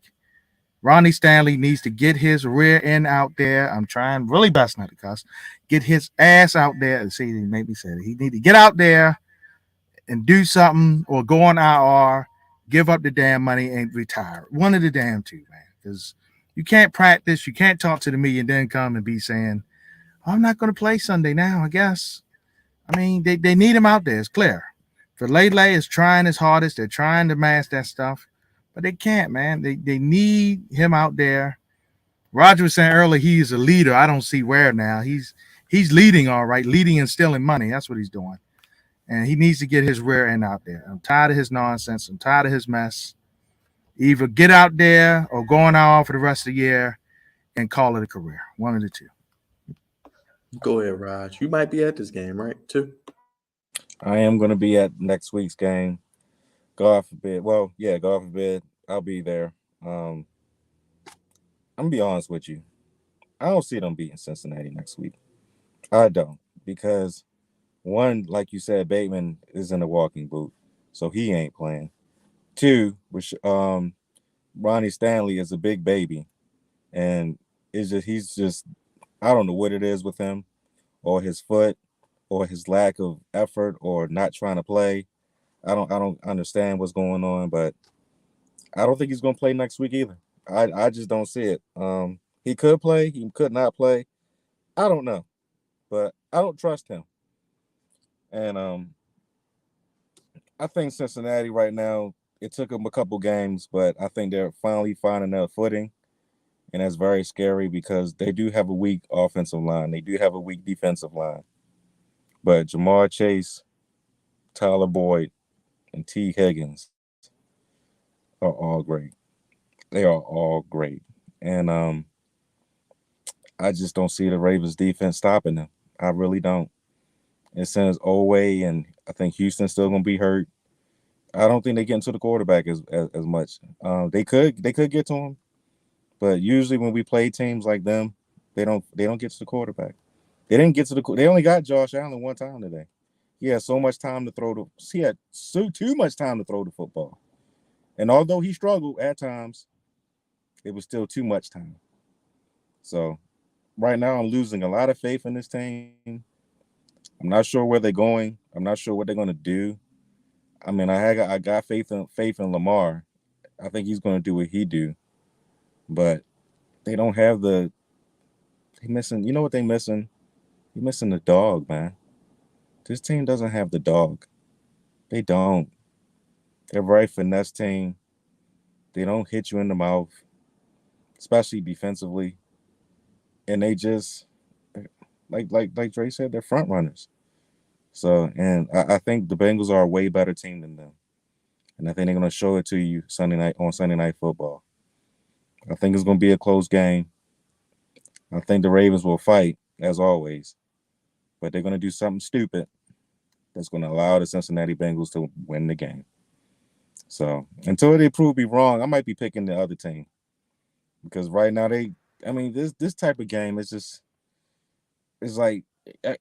Ronnie Stanley needs to get his rear end out there. I'm trying really best not to cuss. Get his ass out there. See, he made me say it. He need to get out there and do something or go on IR, give up the damn money and retire. One of the damn two, man. Because you can't practice, you can't talk to the media and then come and be saying, I'm not going to play Sunday now, I guess. I mean, they need him out there. It's clear. For Lele is trying his hardest. They're trying to mask that stuff, but they can't, man. They need him out there. Roger was saying earlier he's a leader. I don't see where now. He's leading all right, leading and stealing money. That's what he's doing. And he needs to get his rear end out there. I'm tired of his nonsense. I'm tired of his mess. Either get out there or go on IR for the rest of the year and call it a career. One of the two. Go ahead, Raj. You might be at this game, right? Too. I am going to be at next week's game. God forbid. Well, yeah, God forbid. I'll be there. I'm going to be honest with you. I don't see them beating Cincinnati next week. I don't. Because, one, like you said, Bateman is in a walking boot, so he ain't playing. Two, which Ronnie Stanley is a big baby, and he's just I don't know what it is with him, or his foot, or his lack of effort, or not trying to play. I don't understand what's going on, but I don't think he's going to play next week either. I just don't see it. He could play, he could not play. I don't know, but I don't trust him. And I think Cincinnati right now, it took them a couple games, but I think they're finally finding their footing. And that's very scary because they do have a weak offensive line. They do have a weak defensive line. But Jamar Chase, Tyler Boyd, and T. Higgins are all great. They are all great. And I just don't see the Ravens defense stopping them. I really don't. And since Oweh and I think Houston's still going to be hurt, I don't think they get into the quarterback as much. They could get to him, but usually when we play teams like them, they don't get to the quarterback. They didn't get to the. They only got Josh Allen one time today. He had so much time to throw he had too much time to throw the football, and although he struggled at times, it was still too much time. So right now, I'm losing a lot of faith in this team. I'm not sure where they're going. I'm not sure what they're going to do. I mean, I got faith in Lamar. I think he's going to do what he do, but they don't have they missing. You know what they missing? They're missing the dog, man. This team doesn't have the dog. They don't. They're a very finesse team. They don't hit you in the mouth, especially defensively, and they just like Dre said, they're front runners. So, and I think the Bengals are a way better team than them. And I think they're going to show it to you Sunday Night Football. I think it's going to be a close game. I think the Ravens will fight, as always. But they're going to do something stupid that's going to allow the Cincinnati Bengals to win the game. So, until they prove me wrong, I might be picking the other team. Because right now, I mean, this type of game is just it's like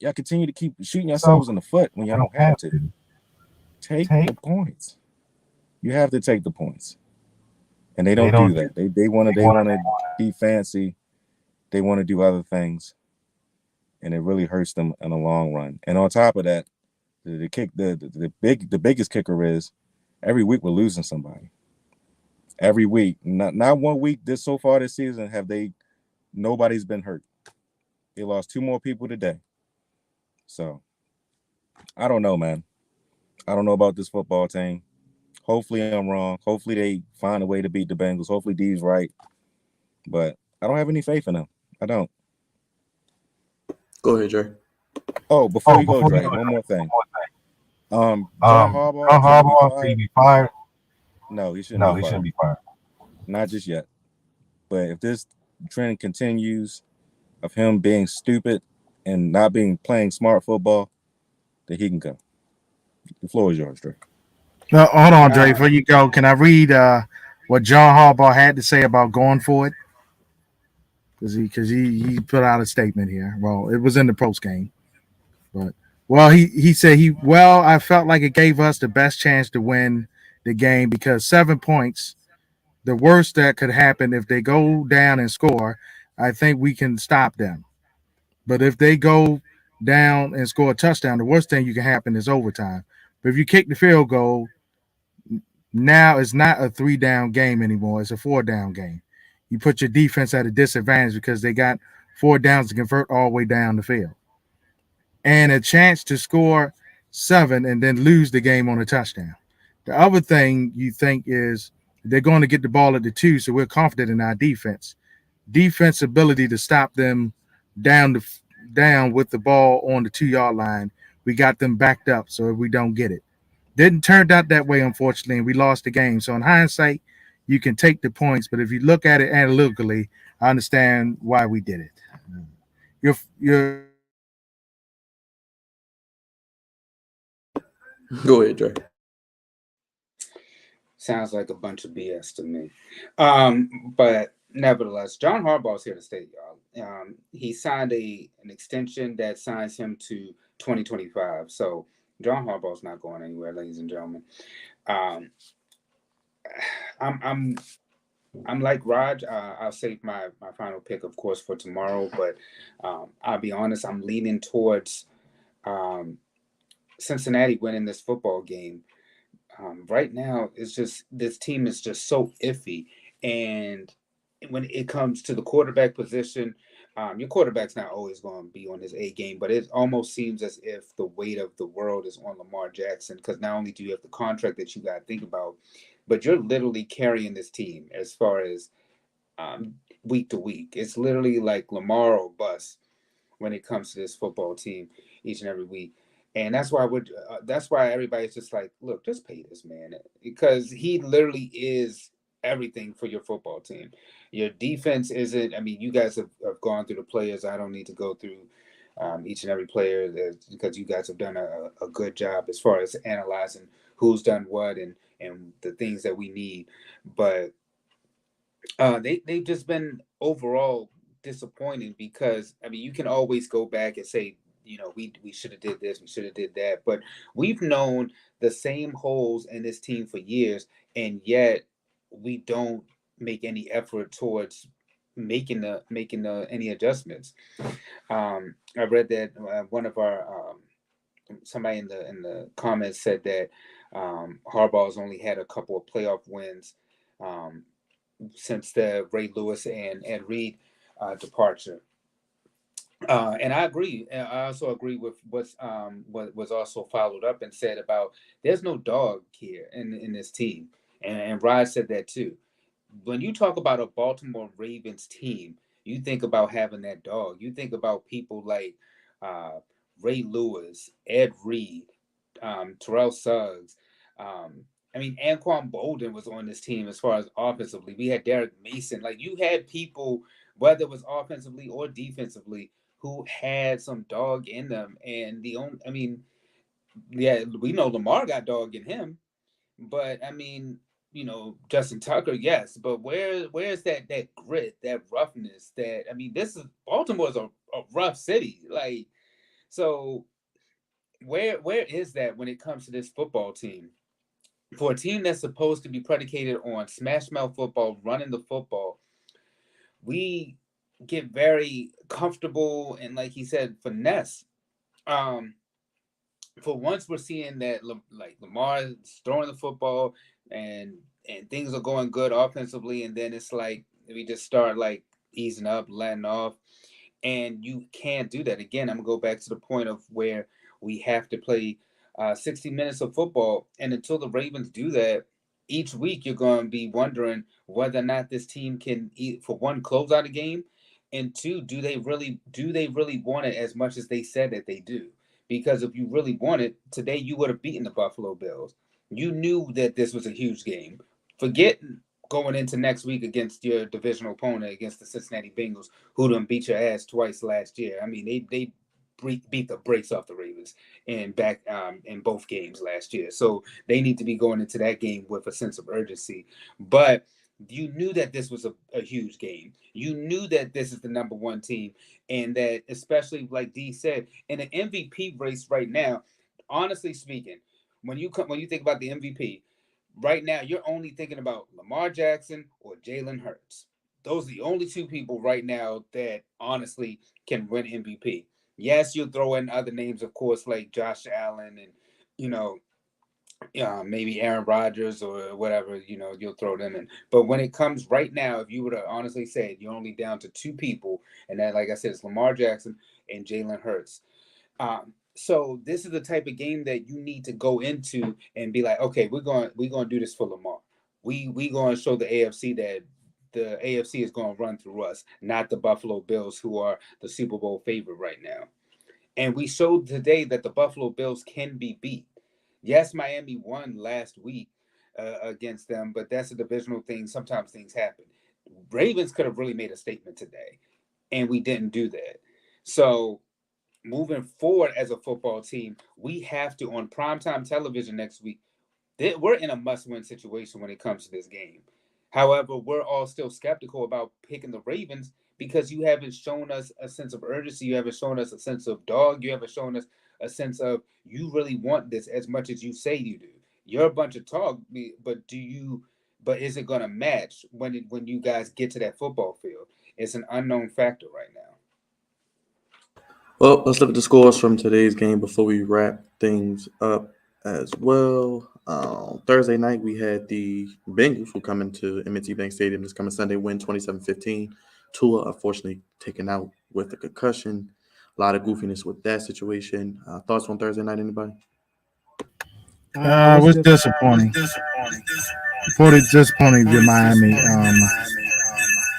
y'all continue to keep shooting yourselves in the foot when y'all don't have to. Take the points. You have to take the points, and they don't do that. They want to be fancy. They want to do other things, and it really hurts them in the long run. And on top of that, the biggest kicker is every week we're losing somebody. Every week, not 1 week this so far this season have they nobody's been hurt. They lost two more people today. So I don't know, man. I don't know about this football team. Hopefully I'm wrong. Hopefully they find a way to beat the Bengals. Hopefully D's right. But I don't have any faith in them. I don't. Go ahead, Jay. Oh, before you go, Dre, one more thing. John Harbaugh, should he be fired? No, he shouldn't be fired. Not just yet. But if this trend continues of him being stupid and not being playing smart football, then he can go. The floor is yours, Dre. Hold on, Dre. Before you go, can I read what John Harbaugh had to say about going for it? Because he put out a statement here. Well, it was in the post game, but he said I felt like it gave us the best chance to win the game because 7 points, the worst that could happen if they go down and score. I think we can stop them. But if they go down and score a touchdown, the worst thing you can happen is overtime. But if you kick the field goal, now it's not a 3-down game anymore. It's a 4-down game. You put your defense at a disadvantage because they got 4 downs to convert all the way down the field. And a chance to score 7 and then lose the game on a touchdown. The other thing you think is they're going to get the ball at the 2, so we're confident in our defense. Defense ability to stop them down with the ball on the 2-yard line. We got them backed up so we don't get it. Didn't turn out that way, unfortunately, and we lost the game. So in hindsight, you can take the points, but if you look at it analytically, I understand why we did it. Your Go ahead, Dre. Sounds like a bunch of BS to me. But nevertheless, John Harbaugh's here to stay, y'all. He signed an extension that signs him to 2025. So John Harbaugh's not going anywhere, ladies and gentlemen. Um, I'm like Raj. I'll save my final pick, of course, for tomorrow. But I'll be honest, I'm leaning towards Cincinnati winning this football game. Right now, it's just this team is just so iffy, and when it comes to the quarterback position, your quarterback's not always going to be on his A game, but it almost seems as if the weight of the world is on Lamar Jackson because not only do you have the contract that you got to think about, but you're literally carrying this team as far as week to week. It's literally like Lamar or bust when it comes to this football team each and every week. And that's why everybody's just like, look, just pay this man because he literally is everything for your football team. Your defense isn't. I mean, you guys have gone through the players. I don't need to go through each and every player because you guys have done a good job as far as analyzing who's done what and the things that we need. But they've just been overall disappointing because I mean you can always go back and say we should have did this, we should have did that, but we've known the same holes in this team for years, and yet we don't make any effort towards making any adjustments. I read that one of our somebody in the comments said that Harbaugh's only had a couple of playoff wins. Since the Ray Lewis and Ed Reed departure. And I agree. I also agree with what was also followed up and said about there's no dog here in this team. And Rod said that too. When you talk about a Baltimore Ravens team, you think about having that dog. You think about people like Ray Lewis, Ed Reed, Terrell Suggs. I mean, Anquan Bolden was on this team as far as offensively. We had Derek Mason. Like you had people, whether it was offensively or defensively, who had some dog in them. And I mean, yeah, we know Lamar got dog in him, but I mean, Justin Tucker, yes, but where's that grit, that roughness? That I mean, this is Baltimore's a rough city, like so. Where is that when it comes to this football team? For a team that's supposed to be predicated on smash mouth football, running the football, we get very comfortable and, like he said, finesse. Um, for once, we're seeing that like Lamar is throwing the football and things are going good offensively, and then it's like we just start like easing up, letting off, and you can't do that again. I'm gonna go back to the point of where we have to play 60 minutes of football, and until the Ravens do that, each week you're going to be wondering whether or not this team can, for one, close out a game, and two, do they really want it as much as they said that they do? Because if you really want it today, you would have beaten the Buffalo Bills. You knew that this was a huge game. Forget going into next week against your divisional opponent, against the Cincinnati Bengals, who done beat your ass twice last year. I mean, they beat the brakes off the Ravens in both games last year. So they need to be going into that game with a sense of urgency. But you knew that this was a huge game. You knew that this is the number one team, and that, especially like D said, in an MVP race right now, honestly speaking, when you think about the MVP, right now you're only thinking about Lamar Jackson or Jalen Hurts. Those are the only two people right now that honestly can win MVP. Yes, you'll throw in other names, of course, like Josh Allen and you know maybe Aaron Rodgers or whatever. You'll throw them in. But when it comes right now, if you were to honestly say it, you're only down to two people, and that, like I said, is Lamar Jackson and Jalen Hurts. So this is the type of game that you need to go into and be like, okay, we're going to do this for Lamar. We going to show the AFC that the AFC is going to run through us, not the Buffalo Bills, who are the Super Bowl favorite right now. And we showed today that the Buffalo Bills can be beat. Yes, Miami won last week against them, but that's a divisional thing. Sometimes things happen. Ravens could have really made a statement today, and we didn't do that. So moving forward as a football team, we have to, on primetime television next week, we're in a must-win situation when it comes to this game. However, we're all still skeptical about picking the Ravens because you haven't shown us a sense of urgency. You haven't shown us a sense of dog. You haven't shown us a sense of you really want this as much as you say you do. You're a bunch of talk, but do you? But is it going to match when you guys get to that football field? It's an unknown factor right now. Well, let's look at the scores from today's game before we wrap things up as well. Thursday night, we had the Bengals who come into M&T Bank Stadium this coming Sunday, win 27-15. Tua, unfortunately, taken out with a concussion. A lot of goofiness with that situation. Thoughts on Thursday night, anybody? Was disappointing. Pretty disappointing to Miami.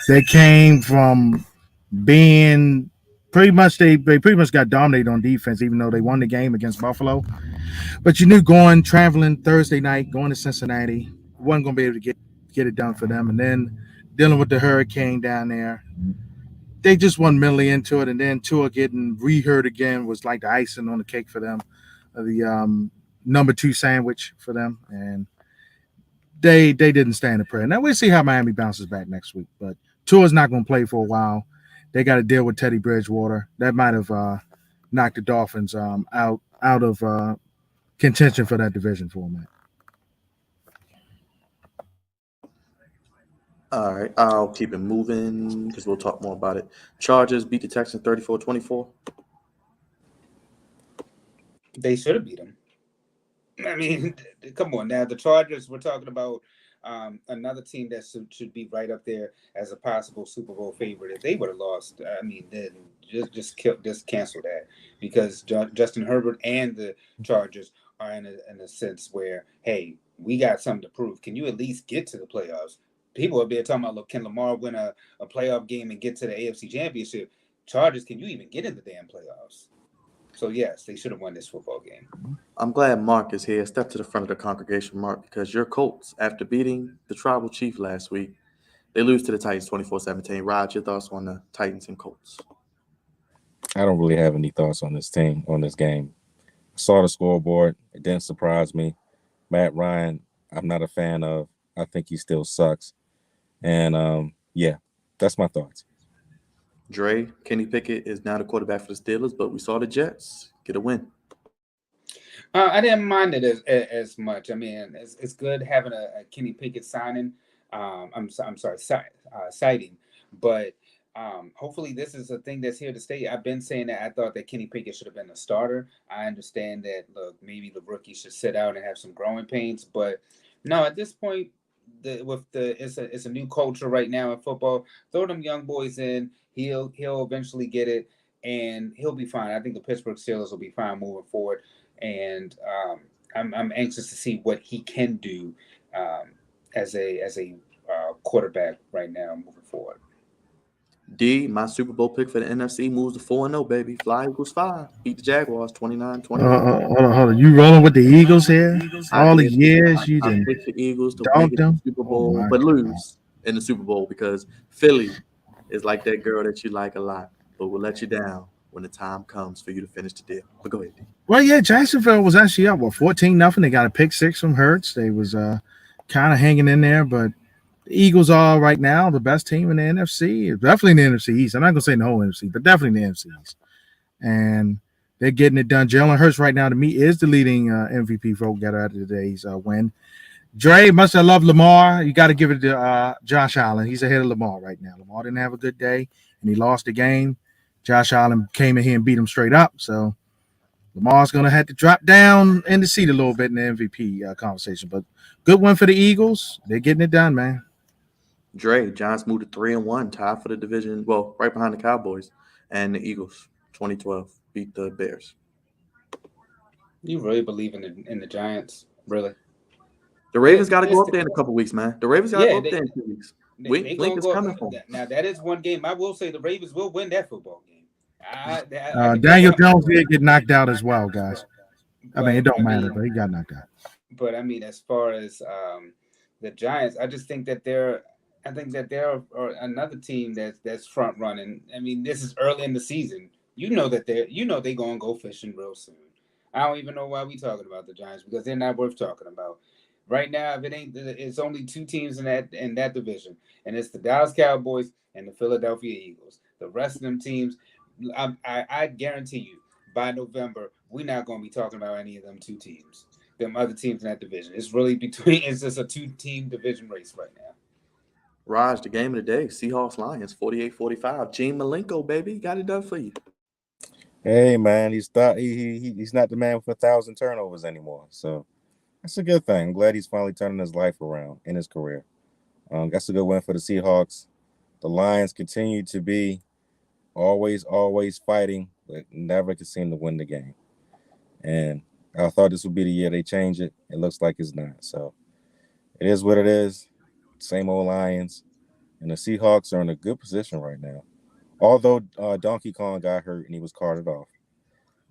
They came from being they pretty much got dominated on defense, even though they won the game against Buffalo. But you knew traveling Thursday night, going to Cincinnati, wasn't going to be able to get it done for them. And then dealing with the hurricane down there, they just went mentally into it. And then Tua getting re-hurt again was like the icing on the cake for them, the number two sandwich for them. And they didn't stand a prayer. Now we'll see how Miami bounces back next week. But Tua's not going to play for a while. They got to deal with Teddy Bridgewater. That might have knocked the Dolphins out of contention for that division for a minute. All right, I'll keep it moving because we'll talk more about it. Chargers beat the Texans 34-24. They should have beat them. I mean, come on now. The Chargers, we're talking about another team that should be right up there as a possible Super Bowl favorite. If they would have lost, I mean, then just cancel that, because Justin Herbert and the Chargers are in a sense where, hey, we got something to prove. Can you at least get to the playoffs? People are talking about, look, can Lamar win a playoff game and get to the AFC Championship? Chargers, can you even get in the damn playoffs? So, yes, they should have won this football game. I'm glad Mark is here. Step to the front of the congregation, Mark, because your Colts, after beating the Tribal Chief last week, they lose to the Titans 24-17. Rod, your thoughts on the Titans and Colts? I don't really have any thoughts on this team, on this game. I saw the scoreboard. It didn't surprise me. Matt Ryan, I'm not a fan of. I think he still sucks. And yeah, that's my thoughts. Dre, Kenny Pickett is now the quarterback for the Steelers, but we saw the Jets get a win. I didn't mind it as much. I mean, it's good having a Kenny Pickett signing. I'm sorry, sighting, but hopefully this is a thing that's here to stay. I've been saying that I thought that Kenny Pickett should have been a starter. I understand that. Look, maybe the rookie should sit out and have some growing pains, but no, at this point, it's a new culture right now in football. Throw them young boys in. He'll eventually get it, and he'll be fine. I think the Pittsburgh Steelers will be fine moving forward. And I'm anxious to see what he can do as a quarterback right now moving forward. D, my Super Bowl pick for the NFC moves to 4-0, baby. Fly Eagles 5. Beat the Jaguars 29-21. Hold on. You rolling with the Eagles here? I All the did. years you I didn't picked the Eagles to dog make it to the them? Super Oh Bowl, my but God. lose in the Super Bowl because Philly is like that girl that you like a lot, but will let you down when the time comes for you to finish the deal. But go ahead, D. Well, yeah, Jacksonville was actually up 14-0. They got a pick six from Hurts. They was kind of hanging in there, but the Eagles are right now the best team in the NFC. Definitely in the NFC East. I'm not gonna say in the whole NFC, but definitely in the NFC East. And they're getting it done. Jalen Hurts right now to me is the leading MVP vote getter out of today's win. Dre, much I love Lamar, you got to give it to Josh Allen. He's ahead of Lamar right now. Lamar didn't have a good day, and he lost the game. Josh Allen came in here and beat him straight up. So Lamar's going to have to drop down in the seat a little bit in the MVP conversation. But good one for the Eagles. They're getting it done, man. Dre, Giants moved to 3-1, tied for the division. Well, right behind the Cowboys and the Eagles. 2012 beat the Bears. You really believe in the Giants? Really? The Ravens got to go up there in a couple weeks, man. The Ravens got to go up there in 2 weeks. They Wink gonna is go coming for them. now. That is one game. I will say the Ravens will win that football game. I can Daniel tell Jones did get knocked out as well, guys. I mean, it don't matter, but he got knocked out. But I mean, as far as the Giants, I just think that they're another team that's front running. I mean, this is early in the season. You know that they're gonna go fishing real soon. I don't even know why we talking about the Giants because they're not worth talking about. Right now, if it ain't, it's only two teams in that division, and it's the Dallas Cowboys and the Philadelphia Eagles. The rest of them teams, I guarantee you, by November, we're not going to be talking about any of them two teams, them other teams in that division. It's really it's just a two-team division race right now. Raj, the game of the day, Seahawks Lions, 48-45. Gene Malenko, baby, got it done for you. Hey man, he's not the man with 1,000 turnovers anymore. So that's a good thing. I'm glad he's finally turning his life around in his career. That's a good win for the Seahawks. The Lions continue to be always fighting, but never could seem to win the game. And I thought this would be the year they change it. It looks like it's not. So it is what it is. Same old Lions. And the Seahawks are in a good position right now. Although Donkey Kong got hurt and he was carted off,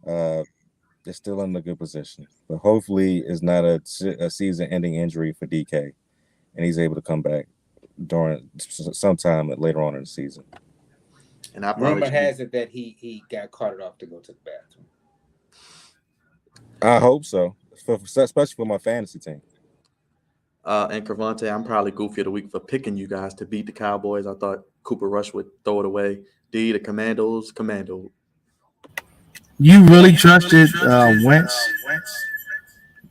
they're still in a good position. But hopefully it's not a season-ending injury for DK, and he's able to come back during sometime later on in the season. And I Rumor has it that he got carted off to go to the bathroom. I hope so, especially for my fantasy team. And Cravante, I'm probably goofy of the week for picking you guys to beat the Cowboys. I thought Cooper Rush would throw it away. D, the Commandos, commando. You really trusted Wentz?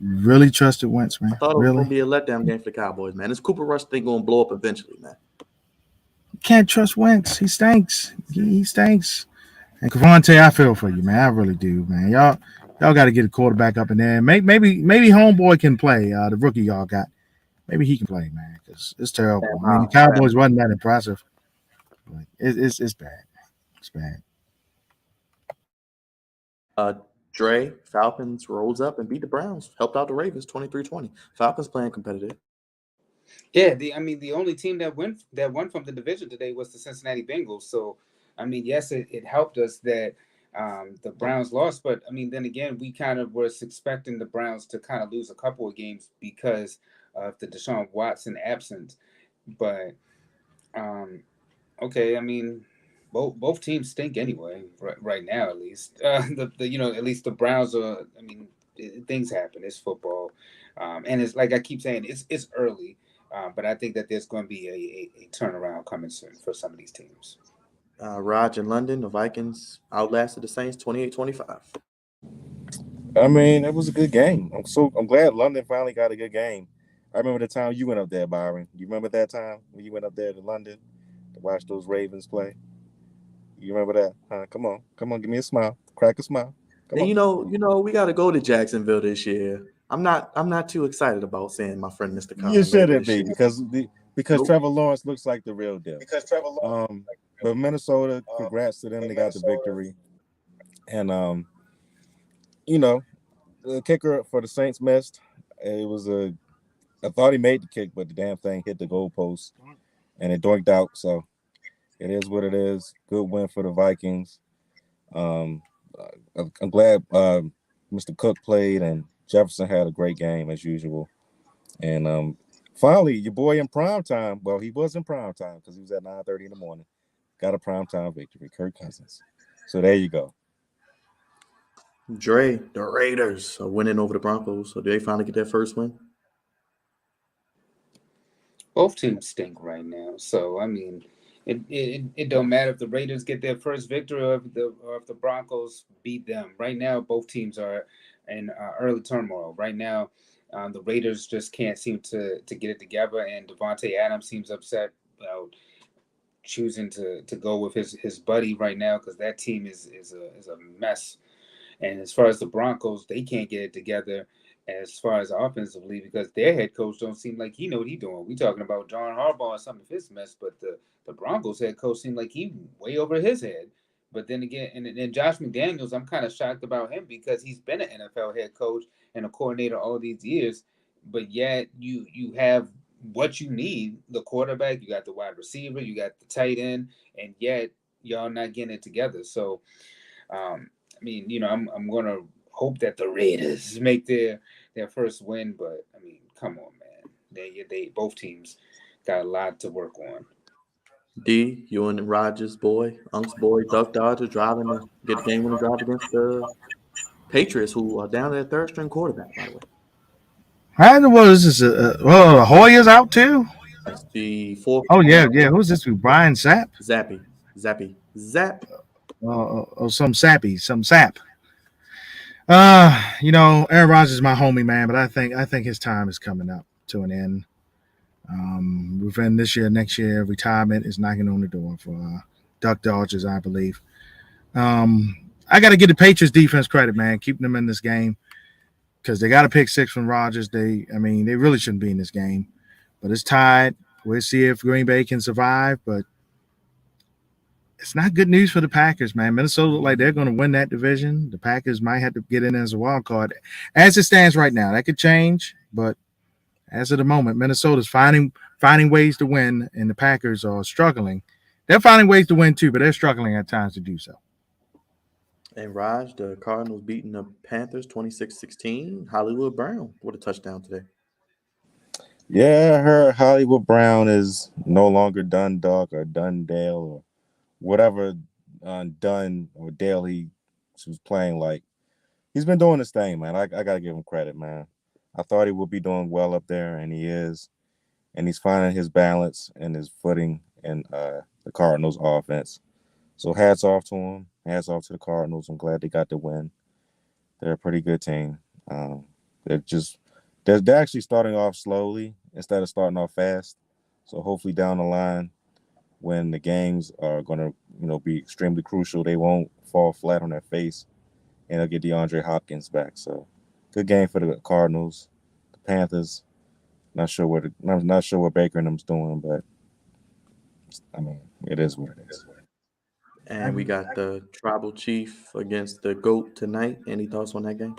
Really trusted Wentz, man? I thought it was really? going to be a letdown game for the Cowboys, man. This Cooper Rush thing going to blow up eventually, man. Can't trust Wentz. He stinks. He stinks. And Cavante, I feel for you, man. I really do, man. Y'all got to get a quarterback up in there. Maybe Homeboy can play. The rookie y'all got. Maybe he can play, man, because it's terrible. I mean, the Cowboys wasn't that impressive. Like, it's bad. It's bad. Dre, Falcons rolls up and beat the Browns. Helped out the Ravens 23-20. Falcons playing competitive. Yeah, the only team that won from the division today was the Cincinnati Bengals. So, I mean, yes, it helped us that the Browns lost, but I mean, then again, we kind of was expecting the Browns to kind of lose a couple of games because of the Deshaun Watson absence. But okay, I mean, both teams stink anyway, right now at least. At least the Browns are. I mean, things happen. It's football, and it's like I keep saying, it's early. But I think that there's going to be a turnaround coming soon for some of these teams. Raj in London, the Vikings outlasted the Saints 28-25. I mean, it was a good game. I'm glad London finally got a good game. I remember the time you went up there, Byron. You remember that time when you went up there to London to watch those Ravens play? You remember that? Huh? Come on, give me a smile, crack a smile. Come And on. we got to go to Jacksonville this year. I'm not too excited about seeing my friend Mr. You Khan later shouldn't this be year. because Nope. Trevor Lawrence looks like the real deal. But Minnesota, congrats to them. They got the victory, and you know, the kicker for the Saints missed. It was I thought he made the kick, but the damn thing hit the goalpost and it doinked out. So it is what it is. Good win for the Vikings. Um, I'm glad Mr. Cook played and Jefferson had a great game as usual. And finally, your boy in prime time. Well, he was in prime time because he was at 9:30 in the morning. Got a prime time victory, Kirk Cousins. So there you go. Dre, the Raiders are winning over the Broncos. So do they finally get their first win? Both teams stink right now. So I mean, it don't matter if the Raiders get their first victory or if the Broncos beat them. Right now, both teams are in early turmoil. Right now, the Raiders just can't seem to get it together, and Devontae Adams seems upset about choosing to go with his buddy right now because that team is a mess. And as far as the Broncos, they can't get it together as far as offensively because their head coach don't seem like he know what he doing. We talking about John Harbaugh and some of his mess, but the Broncos head coach seemed like he way over his head. But then again, and Josh McDaniels, I'm kind of shocked about him because he's been an NFL head coach and a coordinator all these years, but yet you have what you need, the quarterback, you got the wide receiver, you got the tight end, and yet y'all not getting it together. So I mean, I'm gonna hope that the Raiders make their first win, but I mean, come on, man. They both teams got a lot to work on. D, you and Rogers boy, Unc's boy, Duck Dodger driving to get the game winning drive against the Patriots, who are down to their third string quarterback, by the way. How was this? Hoyer's out too. That's the fourth. Oh yeah. Who's this? Brian Sapp? Zap. Some sappy, some sap. Aaron Rodgers is my homie, man, but I think his time is coming up to an end. Within this year, next year, retirement is knocking on the door for Duck Dodgers, I believe. I got to give the Patriots defense credit, man, keeping them in this game because they got to pick six from Rodgers. They really shouldn't be in this game, but it's tied. We'll see if Green Bay can survive, but it's not good news for the Packers, man. Minnesota look like they're going to win that division. The Packers might have to get in as a wild card. As it stands right now, that could change, but as of the moment, Minnesota's finding ways to win, and the Packers are struggling. They're finding ways to win too, but they're struggling at times to do so. And Raj, the Cardinals beating the Panthers 26-16. Hollywood Brown with a touchdown today. Yeah, I heard Hollywood Brown is no longer Dundalk or Dundale or whatever Dunn or Dale he was playing like. He's been doing his thing, man. I got to give him credit, man. I thought he would be doing well up there, and he is. And he's finding his balance and his footing in the Cardinals offense. So hats off to him. Hats off to the Cardinals. I'm glad they got the win. They're a pretty good team. They're actually starting off slowly instead of starting off fast. So hopefully down the line, when the games are going to be extremely crucial, they won't fall flat on their face, and they'll get DeAndre Hopkins back. So good game for the Cardinals. The Panthers, not sure what Baker and them's doing, but I mean, it is what it is. And we got the Tribal Chief against the GOAT tonight. Any thoughts on that game?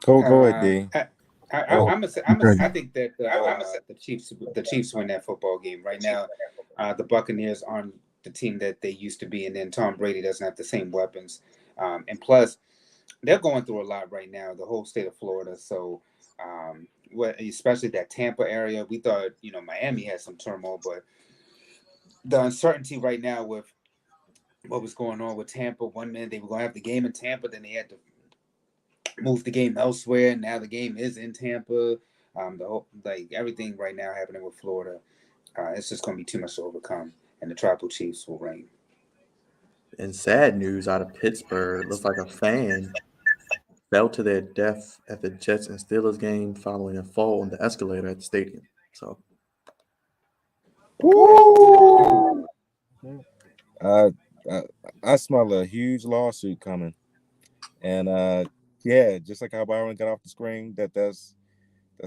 Go ahead, D. I think that the Chiefs win that football game right now. The Buccaneers aren't the team that they used to be, and then Tom Brady doesn't have the same weapons, and plus they're going through a lot right now. The whole state of Florida, so especially that Tampa area. We thought Miami had some turmoil, but the uncertainty right now with what was going on with Tampa. One minute they were going to have the game in Tampa, then they had to move the game elsewhere. Now the game is in Tampa. The whole, like, everything right now happening with Florida, it's just going to be too much to overcome, and the Tribal Chiefs will reign. And sad news out of Pittsburgh. Looks like a fan fell to their death at the Jets and Steelers game following a fall on the escalator at the stadium. So, Woo! I, I smell a huge lawsuit coming, and yeah, just like how Byron got off the screen, that's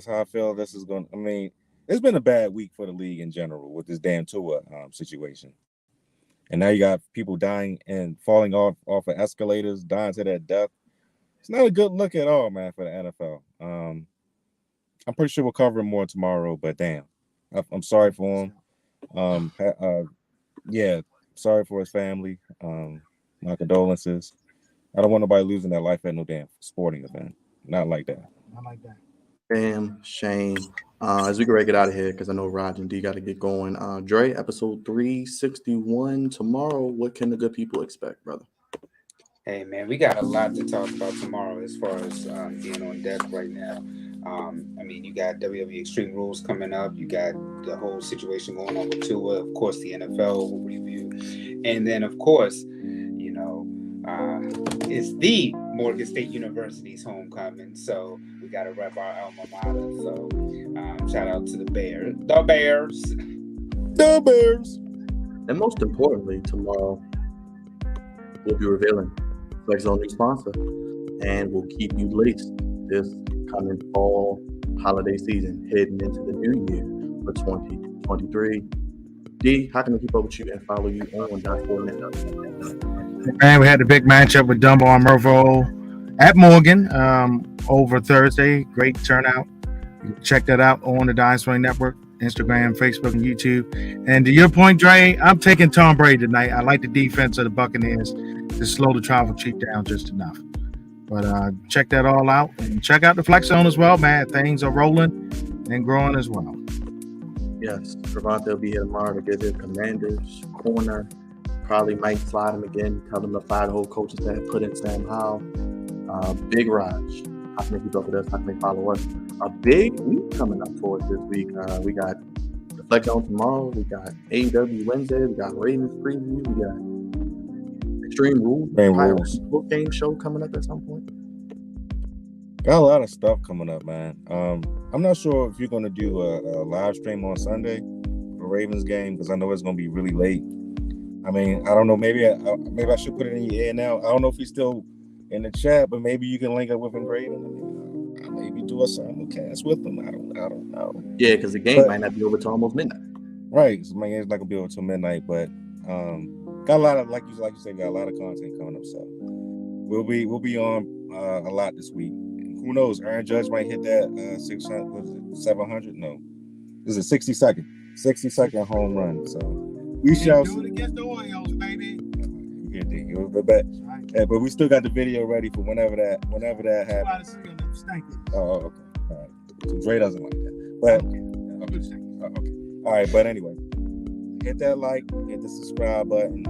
how I feel. This is going. I mean, it's been a bad week for the league in general with this damn Tua situation, and now you got people dying and falling off of escalators, dying to their death. It's not a good look at all, man, for the NFL. I'm pretty sure we'll cover it more tomorrow, but damn, I'm sorry for him. Yeah, sorry for his family. My condolences. I don't want nobody losing their life at no damn sporting event. Not like that. I like that. damn shame. As we get ready to get out of here, because I know Raj and D got to get going. Dre, episode 361 tomorrow. What can the good people expect, brother? Hey, man, we got a lot to talk about tomorrow as far as being on deck right now. I mean, you got WWE Extreme Rules coming up. You got the whole situation going on with Tua. Of course, the NFL will review. And then, of course, you know, it's the Morgan State University's homecoming. So we got to rep our alma mater. So shout out to the Bears. The Bears. The Bears. And most importantly, tomorrow we'll be revealing Flex Zone new sponsor, and we'll keep you laced this coming fall holiday season, heading into the new year for 2023. D, how can we keep up with you and follow you on .4net? Man, we had the big matchup with Dunbar and Mervo at Morgan over Thursday. Great turnout. You can check that out on the Dynasty Network, Instagram, Facebook, and YouTube. And to your point, Dre, I'm taking Tom Brady tonight. I like the defense of the Buccaneers to slow the Tribal Chief down just enough. But check that all out. And check out the Flex Zone as well, man. Things are rolling and growing as well. Yes, Cravante will be here tomorrow to give his Commanders corner. Probably might slide him again, tell him to fire the whole coaches that put in Sam Howell. Big Raj, how can they keep up with us? How can they follow us? A big week coming up for us this week. We got the Flex Zone tomorrow. We got AEW Wednesday. We got Ravens preview. We got Extreme Rules. Book game show coming up at some point. Got a lot of stuff coming up, man. I'm not sure if you're going to do a live stream on Sunday for Ravens game, because I know it's going to be really late. I mean, I don't know. Maybe I should put it in your ear now. I don't know if he's still in the chat, but maybe you can link up with him, Braden. Maybe do a simulcast with him. I don't know. Yeah, because the game might not be over till almost midnight. Right. So my game's not gonna be over till midnight, but got a lot of like you said, got a lot of content coming up. So we'll be on a lot this week. Who knows? Aaron Judge might hit that 600. What is it? 700? No. This is a 60-second home run. So we shall do it against the Orioles, baby. But we still got the video ready for whenever that happens. Oh, okay. All right. So Dre doesn't like that. But okay. All right, but anyway, hit that like, hit the subscribe button.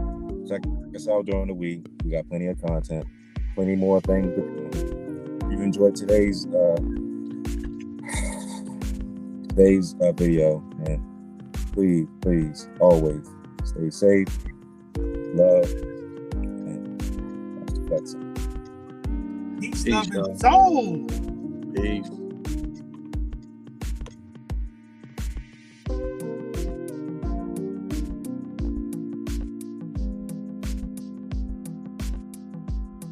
Check us out during the week. We got plenty of content, plenty more things to do. If you enjoyed today's video, and please always stay safe, love, and Flex. Peace, love, and soul. Peace.